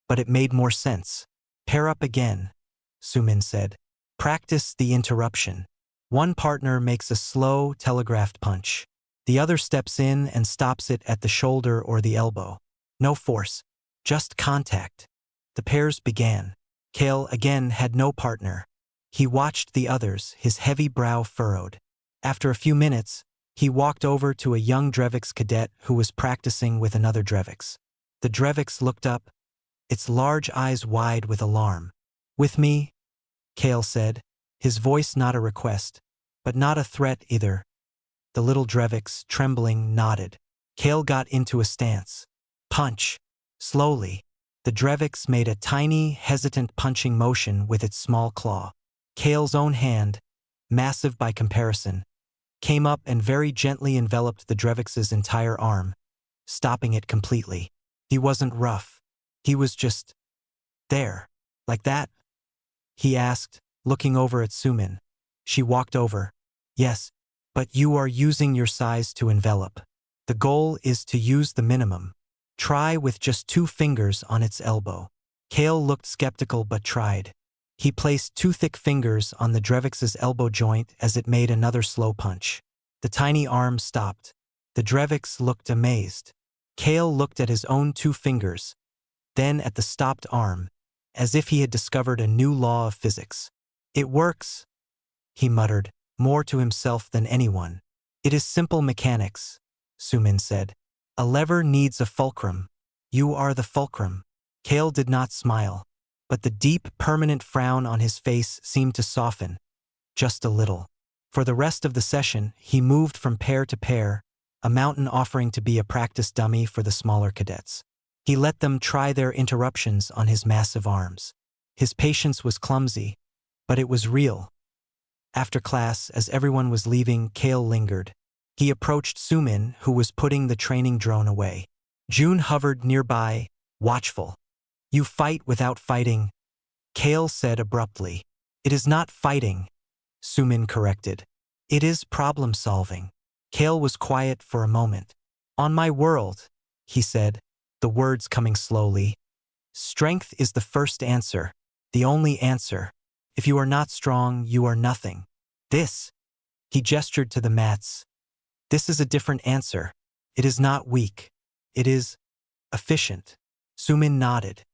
but it made more sense. Pair up again, Sumin said. Practice the interruption. One partner makes a slow, telegraphed punch. The other steps in and stops it at the shoulder or the elbow. No force, just contact. The pairs began. Kale again had no partner. He watched the others, his heavy brow furrowed. After a few minutes, he walked over to a young Drevix cadet who was practicing with another Drevix. The Drevix looked up, its large eyes wide with alarm. With me? Kale said, his voice not a request, but not a threat either. The little Drevix, trembling, nodded. Kale got into a stance. Punch. Slowly. The Drevix made a tiny, hesitant punching motion with its small claw. Kale's own hand, massive by comparison, came up and very gently enveloped the Drevix's entire arm, stopping it completely. He wasn't rough. He was just there. Like that? He asked, looking over at Sumin. She walked over. Yes, but you are using your size to envelop. The goal is to use the minimum. Try with just 2 fingers on its elbow. Kale looked skeptical but tried. He placed 2 thick fingers on the Drevix's elbow joint as it made another slow punch. The tiny arm stopped. The Drevix looked amazed. Kale looked at his own 2 fingers, then at the stopped arm, as if he had discovered a new law of physics. It works, he muttered, more to himself than anyone. It is simple mechanics, Sumin said. A lever needs a fulcrum. You are the fulcrum. Kale did not smile, but the deep, permanent frown on his face seemed to soften, just a little. For the rest of the session, he moved from pair to pair, a mountain offering to be a practice dummy for the smaller cadets. He let them try their interruptions on his massive arms. His patience was clumsy, but it was real. After class, as everyone was leaving, Kale lingered. He approached Sumin, who was putting the training drone away. June hovered nearby, watchful. You fight without fighting, Kale said abruptly. It is not fighting, Sumin corrected. It is problem-solving. Kale was quiet for a moment. On my world, he said, the words coming slowly. Strength is the first answer, the only answer. If you are not strong, you are nothing. This, he gestured to the mats. This is a different answer. It is not weak. It is efficient. Sumin nodded.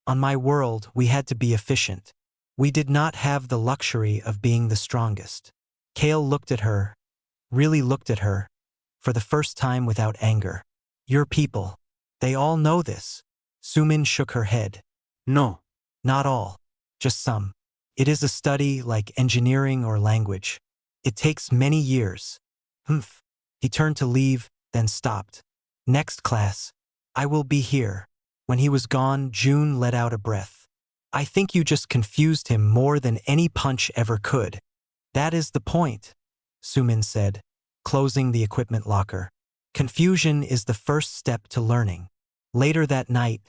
On my world, we had to be efficient. We did not have the luxury of being the strongest. Kale looked at her, really looked at her, for the first time without anger. Your people, they all know this. Sumin shook her head. No. Not all. Just some. It is a study like engineering or language. It takes many years. Humph. He turned to leave, then stopped. Next class. I will be here. When he was gone, June let out a breath. I think you just confused him more than any punch ever could. That is the point, Sumin said, closing the equipment locker. Confusion is the first step to learning. Later that night,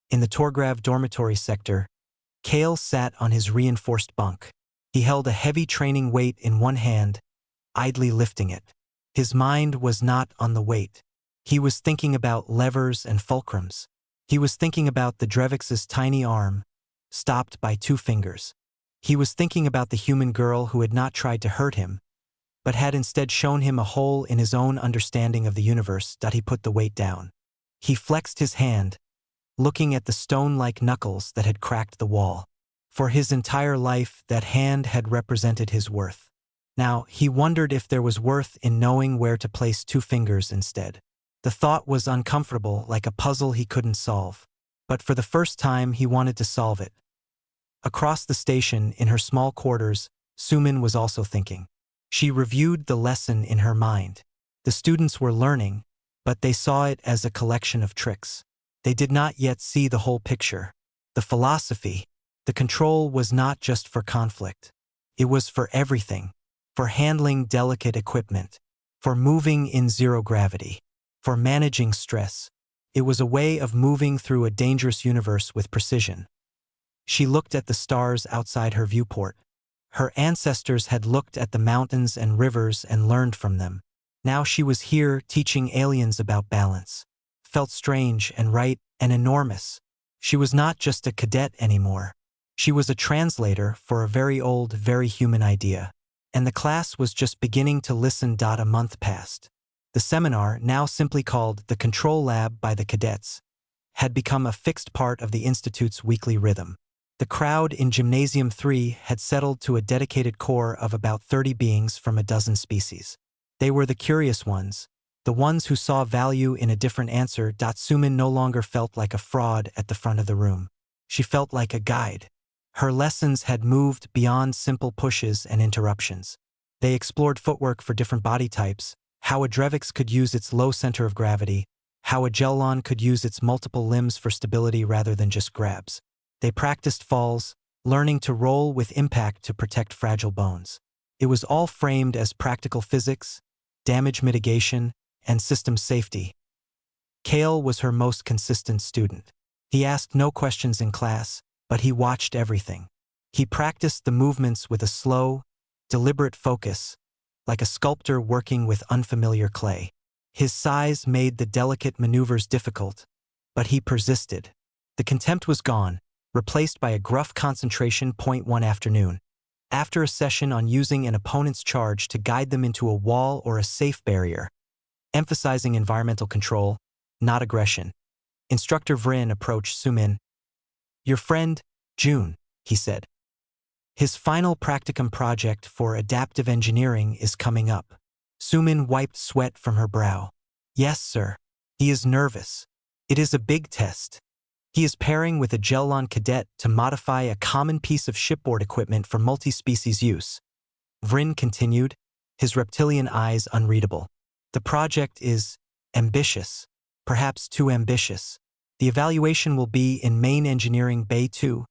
in the Torgrav dormitory sector, Kale sat on his reinforced bunk. He held a heavy training weight in one hand, idly lifting it. His mind was not on the weight. He was thinking about levers and fulcrums. He was thinking about the Drevix's tiny arm, stopped by 2 fingers. He was thinking about the human girl who had not tried to hurt him, but had instead shown him a hole in his own understanding of the universe. He put the weight down. He flexed his hand, looking at the stone-like knuckles that had cracked the wall. For his entire life, that hand had represented his worth. Now, he wondered if there was worth in knowing where to place 2 fingers instead. The thought was uncomfortable, like a puzzle he couldn't solve. But for the first time, he wanted to solve it. Across the station, in her small quarters, Sumin was also thinking. She reviewed the lesson in her mind. The students were learning, but they saw it as a collection of tricks. They did not yet see the whole picture. The philosophy, the control was not just for conflict. It was for everything. For handling delicate equipment. For moving in zero gravity. For managing stress. It was a way of moving through a dangerous universe with precision. She looked at the stars outside her viewport. Her ancestors had looked at the mountains and rivers and learned from them. Now she was here teaching aliens about balance. Felt strange and right and enormous. She was not just a cadet anymore. She was a translator for a very old, very human idea. And the class was just beginning to listen. A month passed. The seminar, now simply called the Control Lab by the cadets, had become a fixed part of the Institute's weekly rhythm. The crowd in Gymnasium 3 had settled to a dedicated core of about 30 beings from a dozen species. They were the curious ones, the ones who saw value in a different answer. Sumin no longer felt like a fraud at the front of the room. She felt like a guide. Her lessons had moved beyond simple pushes and interruptions. They explored footwork for different body types, how a Drevix could use its low center of gravity, how a Gellon could use its multiple limbs for stability rather than just grabs. They practiced falls, learning to roll with impact to protect fragile bones. It was all framed as practical physics, damage mitigation, and system safety. Kale was her most consistent student. He asked no questions in class, but he watched everything. He practiced the movements with a slow, deliberate focus, like a sculptor working with unfamiliar clay. His size made the delicate maneuvers difficult, but he persisted. The contempt was gone, replaced by a gruff concentration. One afternoon, after a session on using an opponent's charge to guide them into a wall or a safe barrier, emphasizing environmental control, not aggression, Instructor Vrin approached Sumin. "Your friend, June," he said. "His final practicum project for adaptive engineering is coming up." Sumin wiped sweat from her brow. "Yes, sir. He is nervous. It is a big test. He is pairing with a Gellon cadet to modify a common piece of shipboard equipment for multi-species use." Vrin continued, his reptilian eyes unreadable. "The project is ambitious, perhaps too ambitious. The evaluation will be in Main Engineering Bay 2,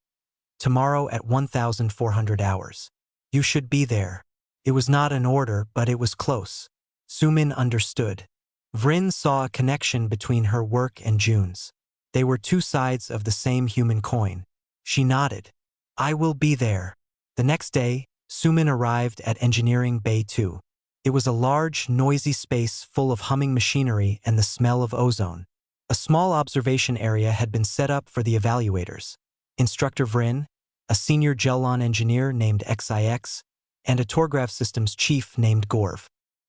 tomorrow at 1400 hours. You should be there." It was not an order, but it was close. Sumin understood. Vrin saw a connection between her work and June's. They were 2 sides of the same human coin. She nodded. "I will be there." The next day, Sumin arrived at Engineering Bay 2. It was a large, noisy space full of humming machinery and the smell of ozone. A small observation area had been set up for the evaluators. Instructor Vrin, a senior Gellon engineer named XIX, and a Torgrav systems chief named Gorv.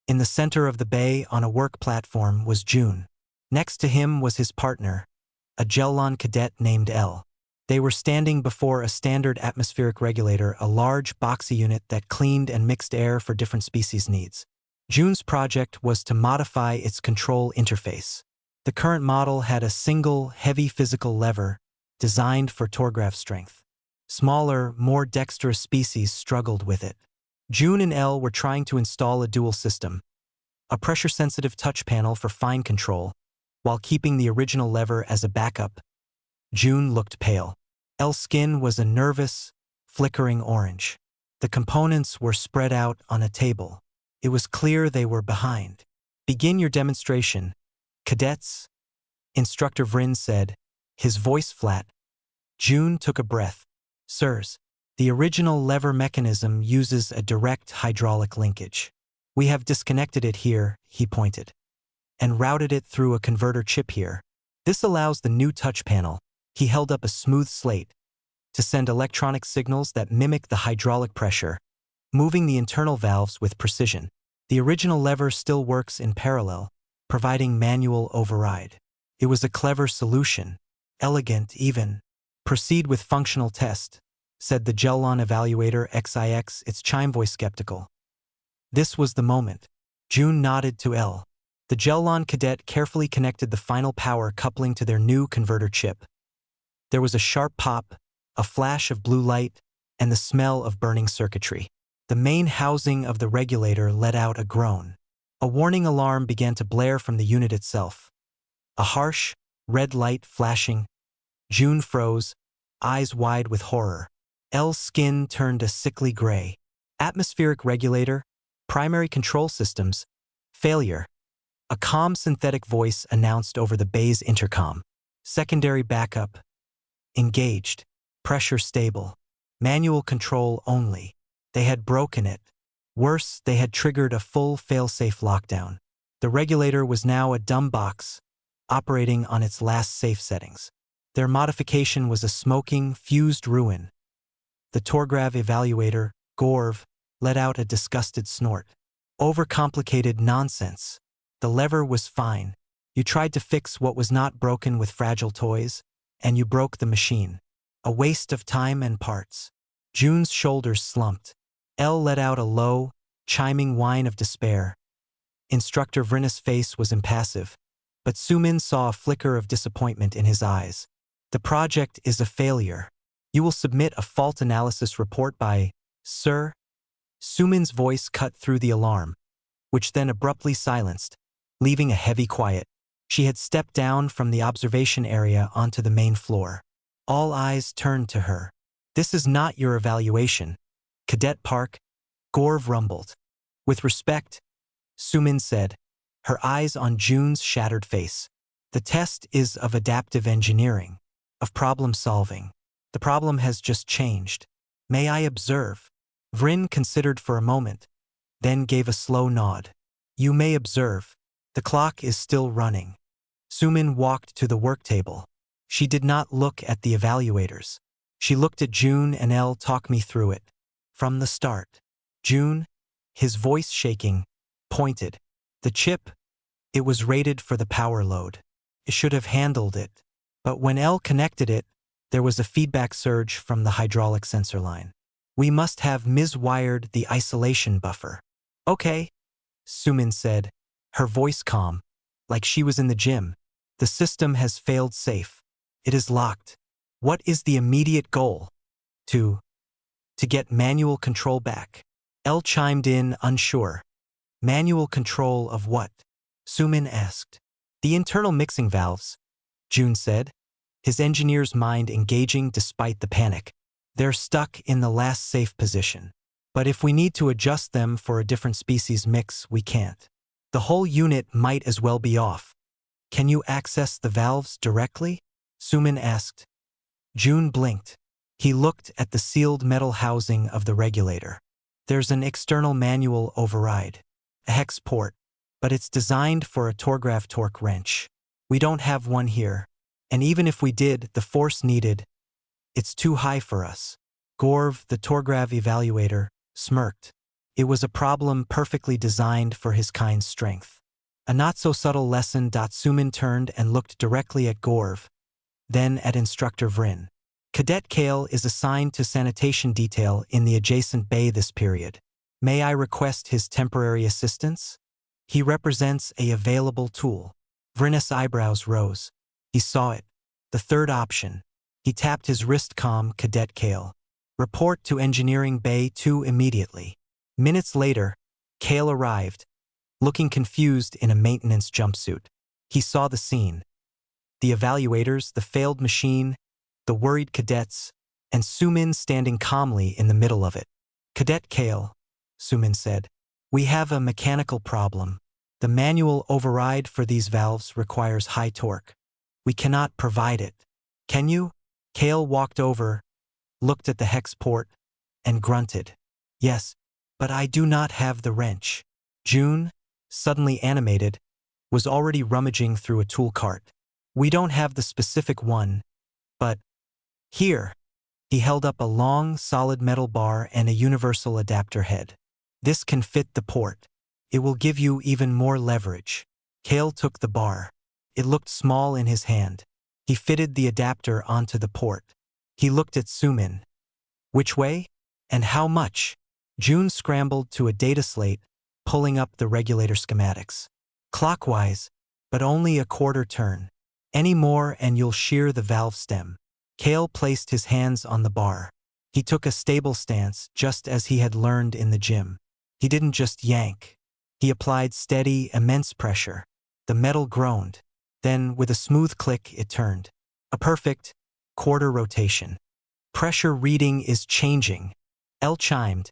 In the center of the bay on a work platform was June. Next to him was his partner, a Gellon cadet named L. They were standing before a standard atmospheric regulator, a large boxy unit that cleaned and mixed air for different species needs. June's project was to modify its control interface. The current model had a single, heavy physical lever designed for Torgrav strength. Smaller, more dexterous species struggled with it. June and Elle were trying to install a dual system, a pressure-sensitive touch panel for fine control, while keeping the original lever as a backup, June looked pale. Elle's skin was a nervous, flickering orange. The components were spread out on a table. It was clear they were behind. "Begin your demonstration, cadets," Instructor Vryn said, his voice flat. June took a breath. "Sirs, the original lever mechanism uses a direct hydraulic linkage. We have disconnected it here," he pointed, "and routed it through a converter chip here. This allows the new touch panel," he held up a smooth slate, "to send electronic signals that mimic the hydraulic pressure, moving the internal valves with precision. The original lever still works in parallel, providing manual override." It was a clever solution, elegant even. "Proceed with functional test," said the Gellon evaluator XIX, its chime voice skeptical. This was the moment. June nodded to Elle. The Gellon cadet carefully connected the final power coupling to their new converter chip. There was a sharp pop, a flash of blue light, and the smell of burning circuitry. The main housing of the regulator let out a groan. A warning alarm began to blare from the unit itself. A harsh, red light flashing. June froze, eyes wide with horror. Elle's skin turned a sickly gray. "Atmospheric regulator, primary control systems, failure," a calm synthetic voice announced over the bay's intercom. "Secondary backup, engaged, pressure stable, manual control only." They had broken it. Worse, they had triggered a full fail-safe lockdown. The regulator was now a dumb box, operating on its last safe settings. Their modification was a smoking, fused ruin. The Torgrav evaluator, Gorv, let out a disgusted snort. "Overcomplicated nonsense. The lever was fine. You tried to fix what was not broken with fragile toys, and you broke the machine. A waste of time and parts." June's shoulders slumped. Elle let out a low, chiming whine of despair. Instructor Vryn's face was impassive, but Sumin saw a flicker of disappointment in his eyes. "The project is a failure. You will submit a fault analysis report by, sir?" Sumin's voice cut through the alarm, which then abruptly silenced, leaving a heavy quiet. She had stepped down from the observation area onto the main floor. All eyes turned to her. "This is not your evaluation, Cadet Park," Gorv rumbled. "With respect," Sumin said, her eyes on June's shattered face. "The test is of adaptive engineering, of problem solving. The problem has just changed. May I observe?" Vryn considered for a moment, then gave a slow nod. "You may observe. The clock is still running." Sumin walked to the work table. She did not look at the evaluators. She looked at June and Elle. "Talk me through it. From the start." June, his voice shaking, pointed. "The chip, it was rated for the power load. It should have handled it. But when Elle connected it, there was a feedback surge from the hydraulic sensor line. We must have miswired the isolation buffer." "Okay," Sumin said, her voice calm, like she was in the gym. "The system has failed safe. It is locked. What is the immediate goal?" To get manual control back." Elle chimed in, unsure. "Manual control of what?" Sumin asked. "The internal mixing valves," June said, his engineer's mind engaging despite the panic. "They're stuck in the last safe position. But if we need to adjust them for a different species mix, we can't. The whole unit might as well be off." "Can you access the valves directly?" Sumin asked. June blinked. He looked at the sealed metal housing of the regulator. "There's an external manual override, a hex port, but it's designed for a Torgrav torque wrench. We don't have one here, and even if we did, the force needed, it's too high for us." Gorv, the Torgrav evaluator, smirked. It was a problem perfectly designed for his kind's strength. A not-so-subtle lesson. Sumin turned and looked directly at Gorv, then at Instructor Vryn. "Cadet Kale is assigned to sanitation detail in the adjacent bay this period. May I request his temporary assistance? He represents a available tool." Vryn's eyebrows rose. He saw it. The third option. He tapped his wrist. "Cadet Kale. Report to Engineering Bay 2 immediately." Minutes later, Kale arrived, looking confused in a maintenance jumpsuit. He saw the scene. The evaluators, the failed machine, the worried cadets, and Sumin standing calmly in the middle of it. "Cadet Kale," Sumin said, "we have a mechanical problem. The manual override for these valves requires high torque. We cannot provide it. Can you?" Kale walked over, looked at the hex port, and grunted. "Yes, but I do not have the wrench." June, suddenly animated, was already rummaging through a tool cart. "We don't have the specific one, but here." He held up a long, solid metal bar and a universal adapter head. "This can fit the port. It will give you even more leverage." Kale took the bar. It looked small in his hand. He fitted the adapter onto the port. He looked at Sumin. "Which way? And how much?" June scrambled to a data slate, pulling up the regulator schematics. "Clockwise, but only a quarter turn. Any more and you'll shear the valve stem." Kale placed his hands on the bar. He took a stable stance, just as he had learned in the gym. He didn't just yank. He applied steady, immense pressure. The metal groaned. Then, with a smooth click, it turned. A perfect quarter rotation. "Pressure reading is changing," El chimed,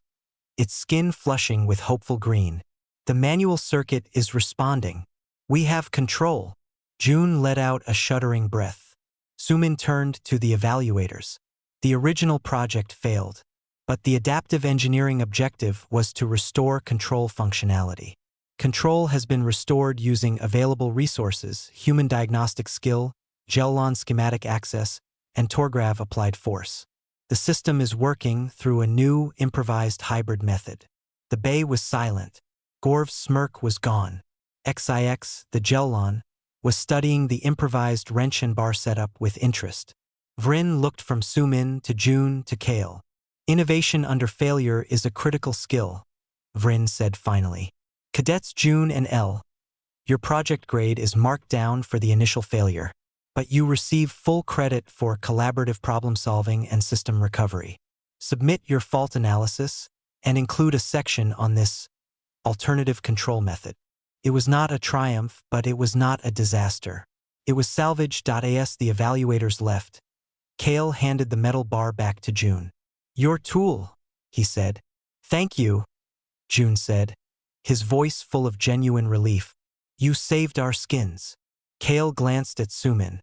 its skin flushing with hopeful green. "The manual circuit is responding. We have control." June let out a shuddering breath. Sumin turned to the evaluators. The original project failed, but the adaptive engineering objective was to restore control functionality. Control has been restored using available resources: human diagnostic skill, Gellon schematic access, and Torgrav applied force. The system is working through a new, improvised hybrid method. The bay was silent. Gorv's smirk was gone. XIX, the Gellon, was studying the improvised wrench and bar setup with interest. Vryn looked from Sumin to June to Kale. "Innovation under failure is a critical skill," Vryn said finally. "Cadets June and El, your project grade is marked down for the initial failure, but you receive full credit for collaborative problem-solving and system recovery. Submit your fault analysis and include a section on this alternative control method." It was not a triumph, but it was not a disaster. It was salvage. As the evaluators left, Kale handed the metal bar back to June. "Your tool," he said. "Thank you," June said, his voice full of genuine relief. "You saved our skins." Kale glanced at Sumin.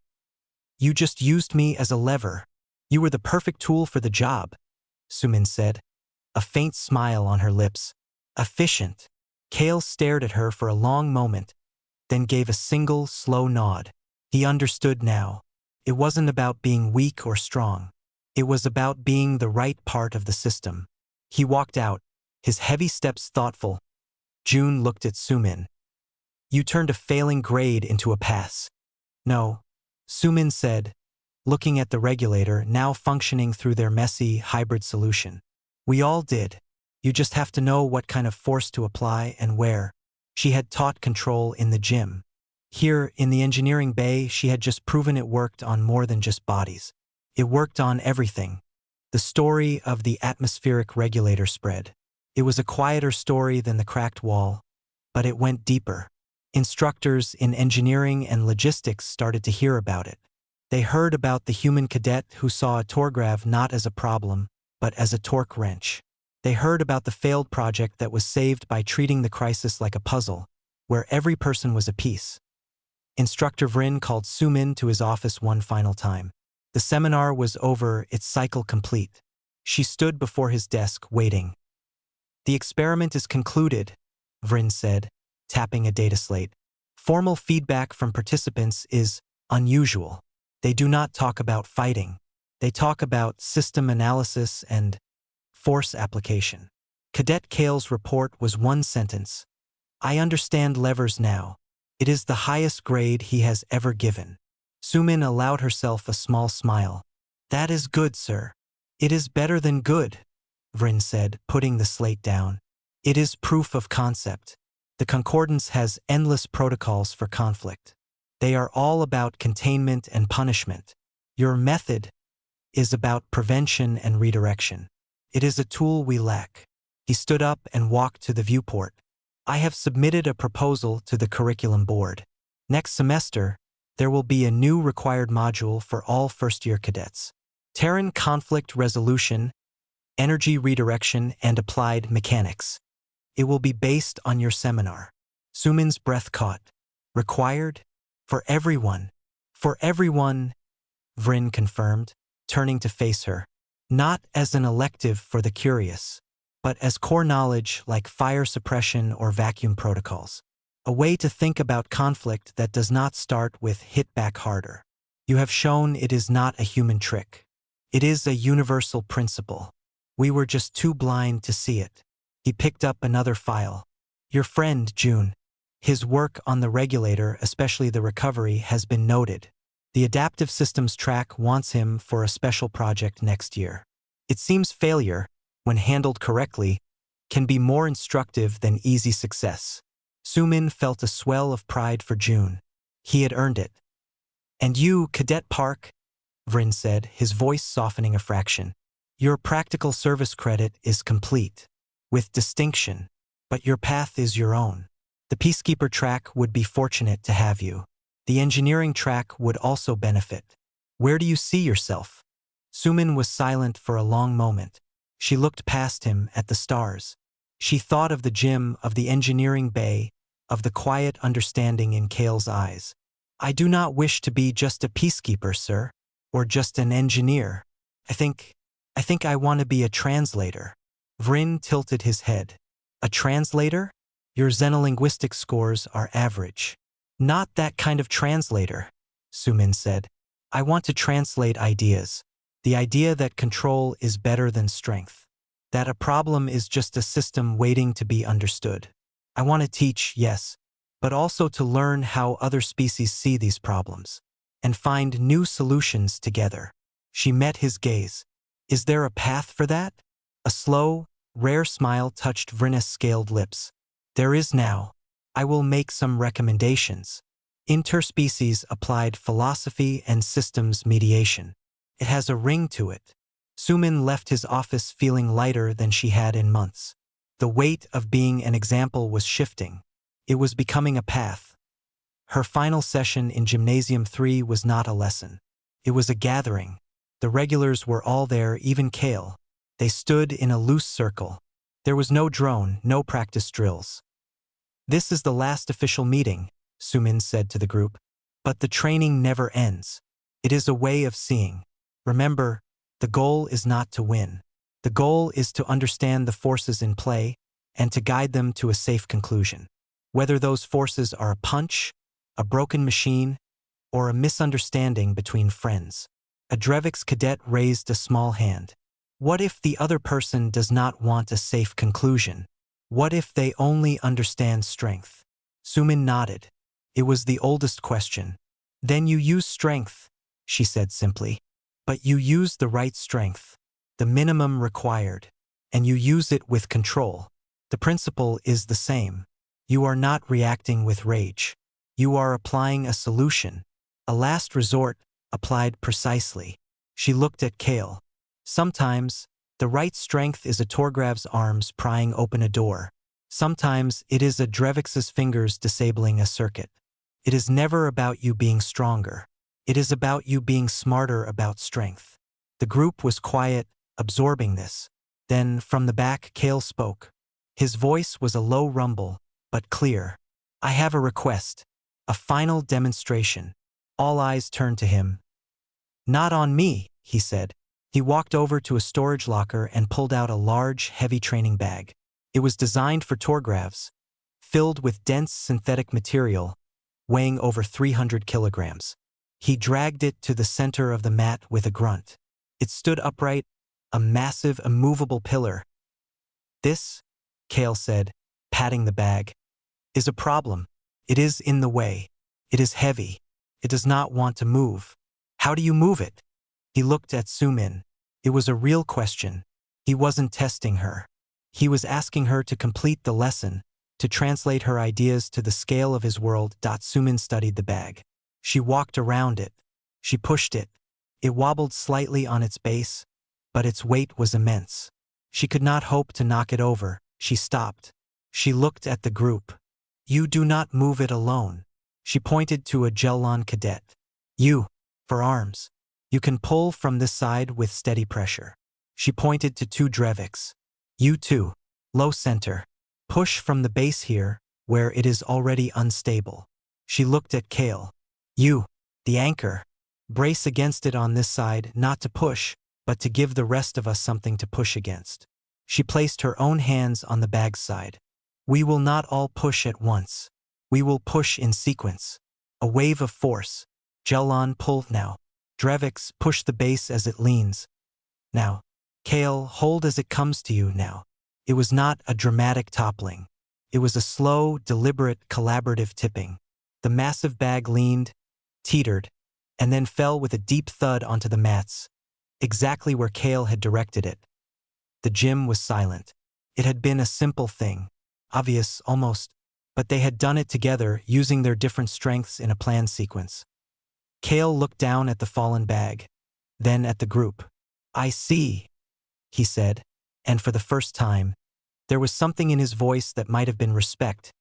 "You just used me as a lever. You were the perfect tool for the job," Sumin said, a faint smile on her lips. "Efficient." Kale stared at her for a long moment, then gave a single, slow nod. He understood now. It wasn't about being weak or strong. It was about being the right part of the system. He walked out, his heavy steps thoughtful. June looked at Sumin. "You turned a failing grade into a pass." "No," Sumin said, looking at the regulator now functioning through their messy, hybrid solution. "We all did. You just have to know what kind of force to apply and where." She had taught control in the gym. Here, in the engineering bay, she had just proven it worked on more than just bodies. It worked on everything. The story of the atmospheric regulator spread. It was a quieter story than the cracked wall, but it went deeper. Instructors in engineering and logistics started to hear about it. They heard about the human cadet who saw a Torgrav not as a problem, but as a torque wrench. They heard about the failed project that was saved by treating the crisis like a puzzle, where every person was a piece. Instructor Vryn called Sumin to his office one final time. The seminar was over, its cycle complete. She stood before his desk, waiting. "The experiment is concluded," Vryn said, tapping a data slate. "Formal feedback from participants is unusual. They do not talk about fighting. They talk about system analysis and force application." Cadet Kale's report was one sentence. "I understand levers now. It is the highest grade he has ever given." Sumin allowed herself a small smile. "That is good, sir." "It is better than good," Vryn said, putting the slate down. "It is proof of concept. The Concordance has endless protocols for conflict. They are all about containment and punishment. Your method is about prevention and redirection. It is a tool we lack." He stood up and walked to the viewport. "I have submitted a proposal to the curriculum board. Next semester, there will be a new required module for all first-year cadets. Terran conflict resolution, energy redirection, and applied mechanics. It will be based on your seminar. Sumin's breath caught. Required? For everyone. For everyone, Vryn confirmed, turning to face her. Not as an elective for the curious, but as core knowledge like fire suppression or vacuum protocols. A way to think about conflict that does not start with hit back harder. You have shown it is not a human trick. It is a universal principle. We were just too blind to see it. He picked up another file. Your friend, June. His work on the regulator, especially the recovery, has been noted. The adaptive systems track wants him for a special project next year. It seems failure, when handled correctly, can be more instructive than easy success. Sumin felt a swell of pride for June. He had earned it. And you, Cadet Park, Vryn said, his voice softening a fraction. Your practical service credit is complete. With distinction. But your path is your own. The Peacekeeper track would be fortunate to have you. The engineering track would also benefit. Where do you see yourself? Sumin was silent for a long moment. She looked past him at the stars. She thought of the gym, of the engineering bay, of the quiet understanding in Kale's eyes. I do not wish to be just a peacekeeper, sir, or just an engineer. I think I want to be a translator. Vryn tilted his head. A translator? Your xenolinguistic scores are average. Not that kind of translator, Sumin said. I want to translate ideas. The idea that control is better than strength. That a problem is just a system waiting to be understood. I want to teach, yes, but also to learn how other species see these problems. And find new solutions together. She met his gaze. Is there a path for that? A slow, rare smile touched Vryn's scaled lips. There is now. I will make some recommendations. Interspecies applied philosophy and systems mediation. It has a ring to it. Sumin left his office feeling lighter than she had in months. The weight of being an example was shifting. It was becoming a path. Her final session in Gymnasium 3 was not a lesson. It was a gathering. The regulars were all there, even Kale. They stood in a loose circle. There was no drone, no practice drills. This is the last official meeting, Sumin said to the group. But the training never ends. It is a way of seeing. Remember, the goal is not to win. The goal is to understand the forces in play and to guide them to a safe conclusion. Whether those forces are a punch, a broken machine, or a misunderstanding between friends. A Drevix cadet raised a small hand. What if the other person does not want a safe conclusion? What if they only understand strength? Sumin nodded. It was the oldest question. Then you use strength, she said simply. But you use the right strength, the minimum required, and you use it with control. The principle is the same. You are not reacting with rage. You are applying a solution, a last resort, applied precisely. She looked at Kale. Sometimes, the right strength is a Torgrav's arms prying open a door. Sometimes it is a Drevix's fingers disabling a circuit. It is never about you being stronger. It is about you being smarter about strength. The group was quiet, absorbing this. Then, from the back, Kale spoke. His voice was a low rumble, but clear. I have a request. A final demonstration. All eyes turned to him. Not on me, he said. He walked over to a storage locker and pulled out a large, heavy training bag. It was designed for Torgravs, filled with dense synthetic material, weighing over 300 kilograms. He dragged it to the center of the mat with a grunt. It stood upright, a massive, immovable pillar. This, Kale said, patting the bag, is a problem. It is in the way. It is heavy. It does not want to move. How do you move it? He looked at Sumin. It was a real question. He wasn't testing her. He was asking her to complete the lesson, to translate her ideas to the scale of his world. Sumin studied the bag. She walked around it. She pushed it. It wobbled slightly on its base, but its weight was immense. She could not hope to knock it over. She stopped. She looked at the group. You do not move it alone. She pointed to a Gelon cadet. You, for arms. You can pull from this side with steady pressure. She pointed to 2 Dreviks. You too. Low center. Push from the base here, where it is already unstable. She looked at Kale. You, the anchor. Brace against it on this side, not to push, but to give the rest of us something to push against. She placed her own hands on the bag's side. We will not all push at once. We will push in sequence. A wave of force. Jelon, pull now. Dreviks, push the base as it leans. Now. Kale, hold as it comes to you now. It was not a dramatic toppling. It was a slow, deliberate, collaborative tipping. The massive bag leaned, teetered, and then fell with a deep thud onto the mats, exactly where Kale had directed it. The gym was silent. It had been a simple thing, obvious almost, but they had done it together using their different strengths in a planned sequence. Kale looked down at the fallen bag, then at the group. I see, he said, and for the first time, there was something in his voice that might have been respect.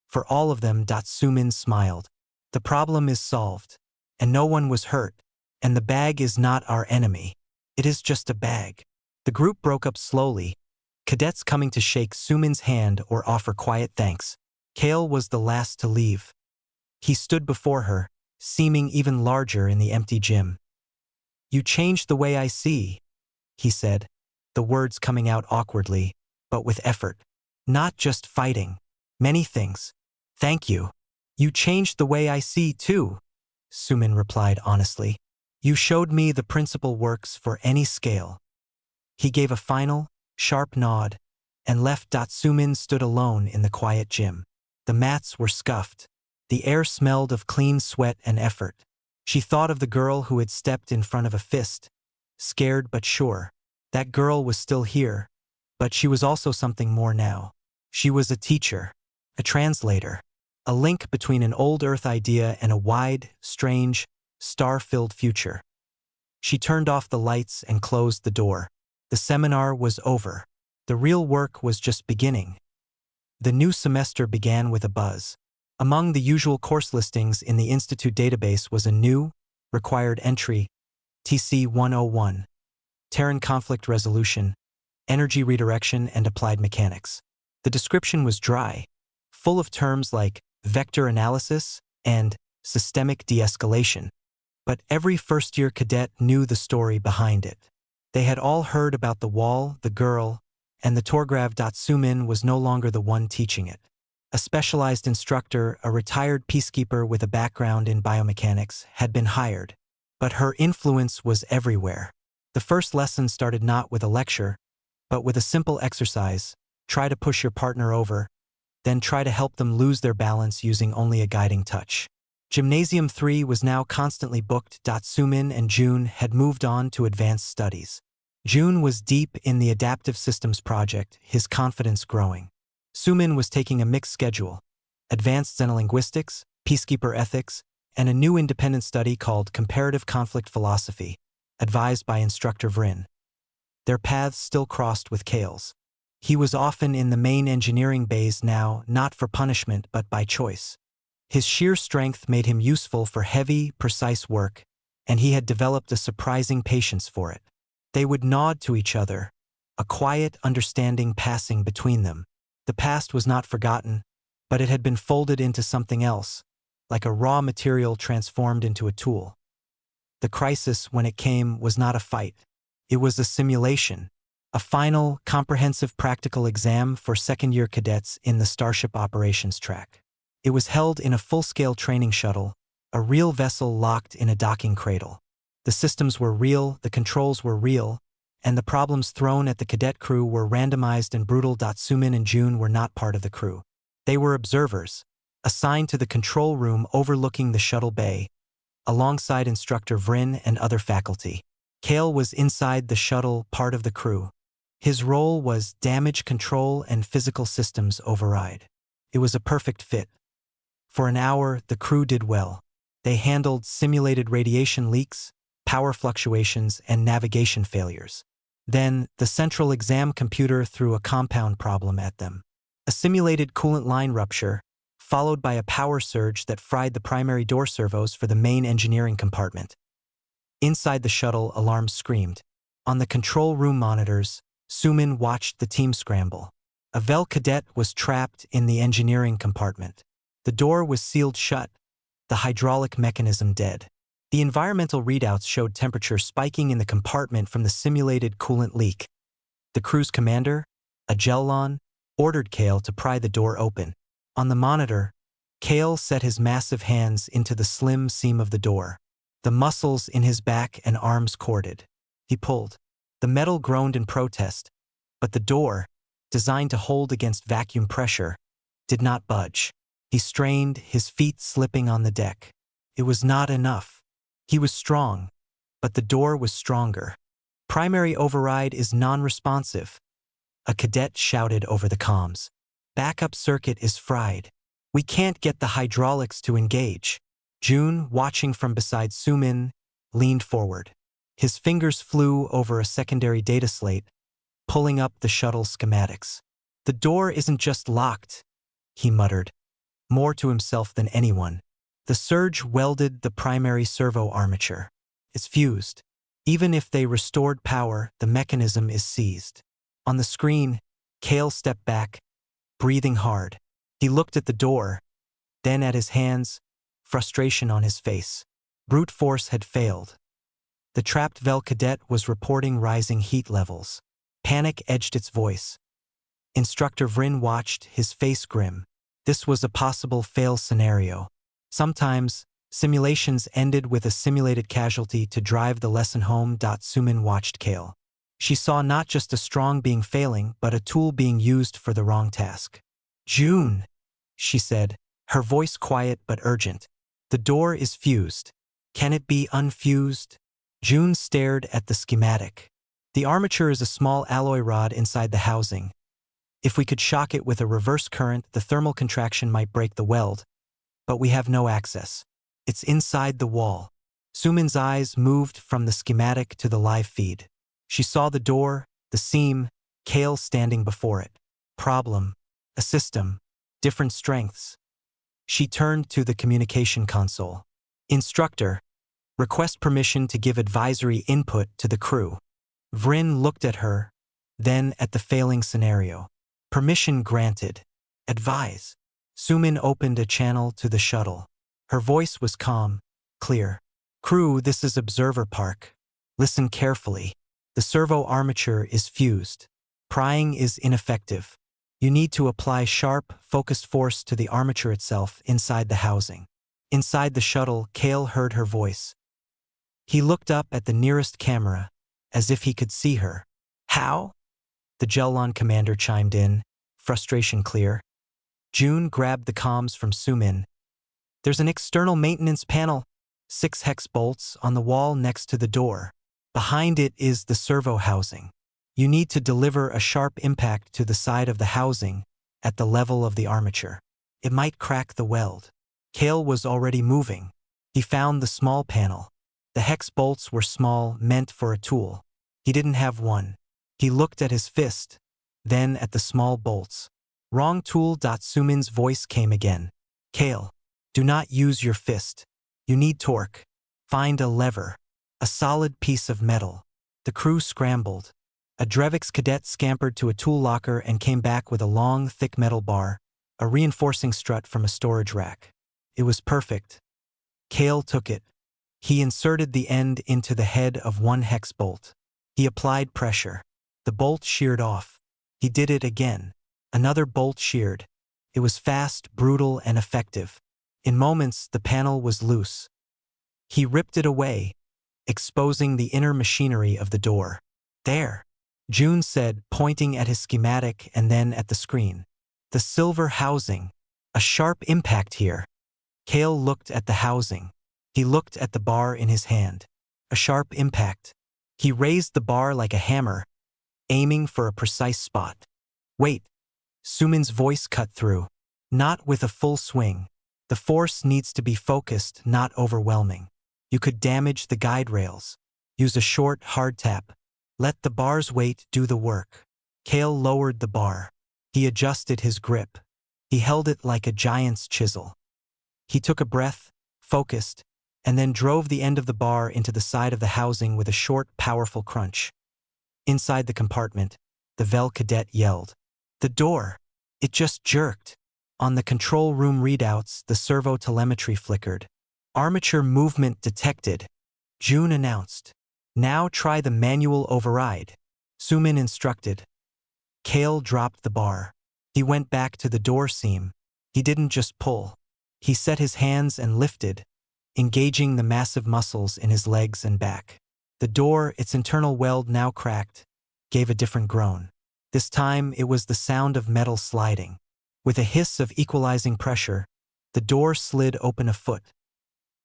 For all of them, Sumin smiled. The problem is solved, and no one was hurt, and the bag is not our enemy. It is just a bag. The group broke up slowly, cadets coming to shake Sumin's hand or offer quiet thanks. Kale was the last to leave. He stood before her, seeming even larger in the empty gym. You changed the way I see, he said, the words coming out awkwardly, but with effort. Not just fighting. Many things. Thank you. You changed the way I see too, Sumin replied honestly. You showed me the principle works for any scale. He gave a final, sharp nod, and left. Sumin stood alone in the quiet gym. The mats were scuffed. The air smelled of clean sweat and effort. She thought of the girl who had stepped in front of a fist, scared but sure. That girl was still here, but she was also something more now. She was a teacher, a translator, a link between an old Earth idea and a wide, strange, star-filled future. She turned off the lights and closed the door. The seminar was over. The real work was just beginning. The new semester began with a buzz. Among the usual course listings in the Institute database was a new, required entry, TC 101, Terran Conflict Resolution, Energy Redirection and Applied Mechanics. The description was dry, full of terms like vector analysis and systemic de-escalation. But every first-year cadet knew the story behind it. They had all heard about the wall, the girl, and the Torgrav. Sumin was no longer the one teaching it. A specialized instructor, a retired peacekeeper with a background in biomechanics, had been hired. But her influence was everywhere. The first lesson started not with a lecture, but with a simple exercise. Try to push your partner over, then try to help them lose their balance using only a guiding touch. Gymnasium 3 was now constantly booked. Sumin and June had moved on to advanced studies. June was deep in the adaptive systems project, his confidence growing. Sumin was taking a mixed schedule, advanced xenolinguistics, peacekeeper ethics, and a new independent study called comparative conflict philosophy, advised by instructor Vrin. Their paths still crossed with Kale's. He was often in the main engineering bays now, not for punishment but by choice. His sheer strength made him useful for heavy, precise work, and he had developed a surprising patience for it. They would nod to each other, a quiet understanding passing between them. The past was not forgotten, but it had been folded into something else, like a raw material transformed into a tool. The crisis, when it came, was not a fight. It was a simulation, a final, comprehensive practical exam for second-year cadets in the Starship operations track. It was held in a full-scale training shuttle, a real vessel locked in a docking cradle. The systems were real, the controls were real, and the problems thrown at the cadet crew were randomized and brutal. Sumin and June were not part of the crew. They were observers, assigned to the control room overlooking the shuttle bay, alongside instructor Vrin and other faculty. Kale was inside the shuttle, part of the crew. His role was damage control and physical systems override. It was a perfect fit. For an hour, the crew did well. They handled simulated radiation leaks, power fluctuations, and navigation failures. Then, the central exam computer threw a compound problem at them. A simulated coolant line rupture, followed by a power surge that fried the primary door servos for the main engineering compartment. Inside the shuttle, alarms screamed. On the control room monitors, Sumin watched the team scramble. A Vel cadet was trapped in the engineering compartment. The door was sealed shut, the hydraulic mechanism dead. The environmental readouts showed temperature spiking in the compartment from the simulated coolant leak. The crew's commander, a Gellon, ordered Kale to pry the door open. On the monitor, Kale set his massive hands into the slim seam of the door. The muscles in his back and arms corded. He pulled. The metal groaned in protest, but the door, designed to hold against vacuum pressure, did not budge. He strained, his feet slipping on the deck. It was not enough. He was strong, but the door was stronger. Primary override is non-responsive. A cadet shouted over the comms. Backup circuit is fried. We can't get the hydraulics to engage. June, watching from beside Sumin, leaned forward. His fingers flew over a secondary data slate, pulling up the shuttle schematics. The door isn't just locked, he muttered, more to himself than anyone. The surge welded the primary servo armature. It's fused. Even if they restored power, the mechanism is seized. On the screen, Kale stepped back, breathing hard. He looked at the door, then at his hands, frustration on his face. Brute force had failed. The trapped Vel cadet was reporting rising heat levels. Panic edged its voice. Instructor Vrin watched, his face grim. This was a possible fail scenario. Sometimes, simulations ended with a simulated casualty to drive the lesson home. Sumin watched Kale. She saw not just a strong being failing, but a tool being used for the wrong task. June, she said, her voice quiet but urgent. The door is fused. Can it be unfused? June stared at the schematic. The armature is a small alloy rod inside the housing. If we could shock it with a reverse current, the thermal contraction might break the weld, but we have no access. It's inside the wall. Sumin's eyes moved from the schematic to the live feed. She saw the door, the seam, Kale standing before it. Problem. A system. Different strengths. She turned to the communication console. Instructor. Request permission to give advisory input to the crew. Vrin looked at her, then at the failing scenario. Permission granted. Advise. Sumin opened a channel to the shuttle. Her voice was calm, clear. Crew, this is Observer Park. Listen carefully. The servo armature is fused. Prying is ineffective. You need to apply sharp, focused force to the armature itself inside the housing. Inside the shuttle, Kale heard her voice. He looked up at the nearest camera, as if he could see her. How? The Gellon commander chimed in, frustration clear. June grabbed the comms from Sumin. There's an external maintenance panel, 6 hex bolts on the wall next to the door. Behind it is the servo housing. You need to deliver a sharp impact to the side of the housing at the level of the armature. It might crack the weld. Kale was already moving. He found the small panel. The hex bolts were small, meant for a tool. He didn't have one. He looked at his fist, then at the small bolts. Wrong tool. Sumin's voice came again. Kale, do not use your fist. You need torque. Find a lever. A solid piece of metal. The crew scrambled. A Drevix cadet scampered to a tool locker and came back with a long, thick metal bar, a reinforcing strut from a storage rack. It was perfect. Kale took it. He inserted the end into the head of one hex bolt. He applied pressure. The bolt sheared off. He did it again. Another bolt sheared. It was fast, brutal, and effective. In moments, the panel was loose. He ripped it away, exposing the inner machinery of the door. There, June said, pointing at his schematic and then at the screen. The silver housing. A sharp impact here. Kale looked at the housing. He looked at the bar in his hand. A sharp impact. He raised the bar like a hammer, aiming for a precise spot. Wait. Sumin's voice cut through. Not with a full swing. The force needs to be focused, not overwhelming. You could damage the guide rails. Use a short, hard tap. Let the bar's weight do the work. Kale lowered the bar. He adjusted his grip. He held it like a giant's chisel. He took a breath, focused, and then drove the end of the bar into the side of the housing with a short, powerful crunch. Inside the compartment, the Vel cadet yelled. The door! It just jerked. On the control room readouts, the servo telemetry flickered. Armature movement detected. June announced. Now try the manual override. Sumin instructed. Kale dropped the bar. He went back to the door seam. He didn't just pull. He set his hands and lifted, engaging the massive muscles in his legs and back. The door, its internal weld now cracked, gave a different groan. This time it was the sound of metal sliding. With a hiss of equalizing pressure, the door slid open a foot.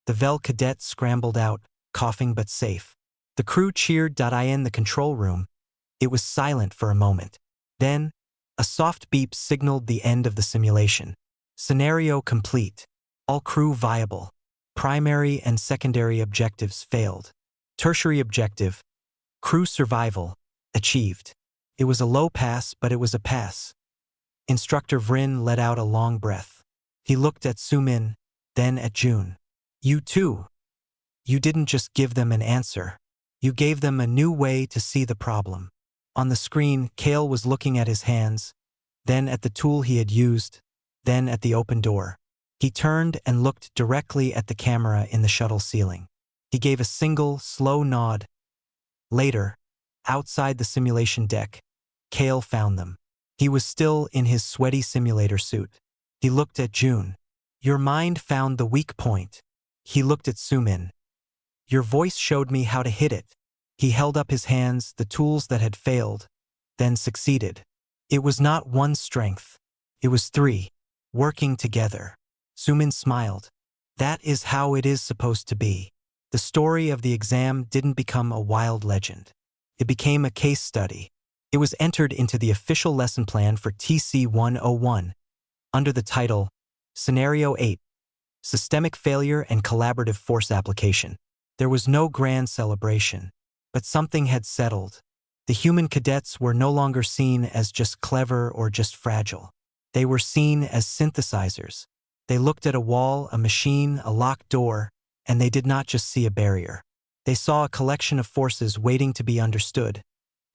The Vel cadet scrambled out, coughing but safe. The crew cheered. In the control room, it was silent for a moment. Then, a soft beep signaled the end of the simulation. Scenario complete. All crew viable. Primary and secondary objectives failed. Tertiary objective, crew survival, achieved. It was a low pass, but it was a pass. Instructor Vrin let out a long breath. He looked at Sumin, then at June. You too. You didn't just give them an answer. You gave them a new way to see the problem. On the screen, Kale was looking at his hands, then at the tool he had used, then at the open door. He turned and looked directly at the camera in the shuttle ceiling. He gave a single, slow nod. Later, outside the simulation deck, Kale found them. He was still in his sweaty simulator suit. He looked at June. Your mind found the weak point. He looked at Sumin. Your voice showed me how to hit it. He held up his hands, the tools that had failed, then succeeded. It was not one strength. It was three, working together. Sumin smiled. That is how it is supposed to be. The story of the exam didn't become a wild legend. It became a case study. It was entered into the official lesson plan for TC-101 under the title Scenario 8, Systemic Failure and Collaborative Force Application. There was no grand celebration, but something had settled. The human cadets were no longer seen as just clever or just fragile. They were seen as synthesizers. They looked at a wall, a machine, a locked door, and they did not just see a barrier. They saw a collection of forces waiting to be understood,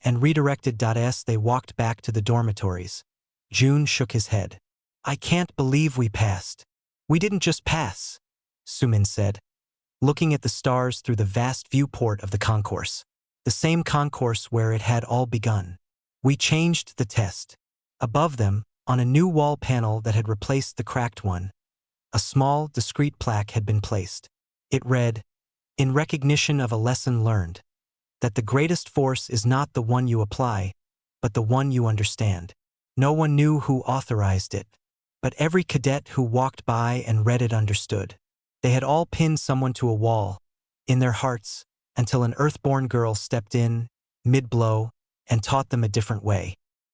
and redirected. As they walked back to the dormitories, June shook his head. I can't believe we passed. We didn't just pass, Sumin said, looking at the stars through the vast viewport of the concourse. The same concourse where it had all begun. We changed the test. Above them, on a new wall panel that had replaced the cracked one, a small, discreet plaque had been placed. It read, in recognition of a lesson learned, that the greatest force is not the one you apply, but the one you understand. No one knew who authorized it, but every cadet who walked by and read it understood. They had all pinned someone to a wall, in their hearts, until an Earthborn girl stepped in, mid-blow, and taught them a different way.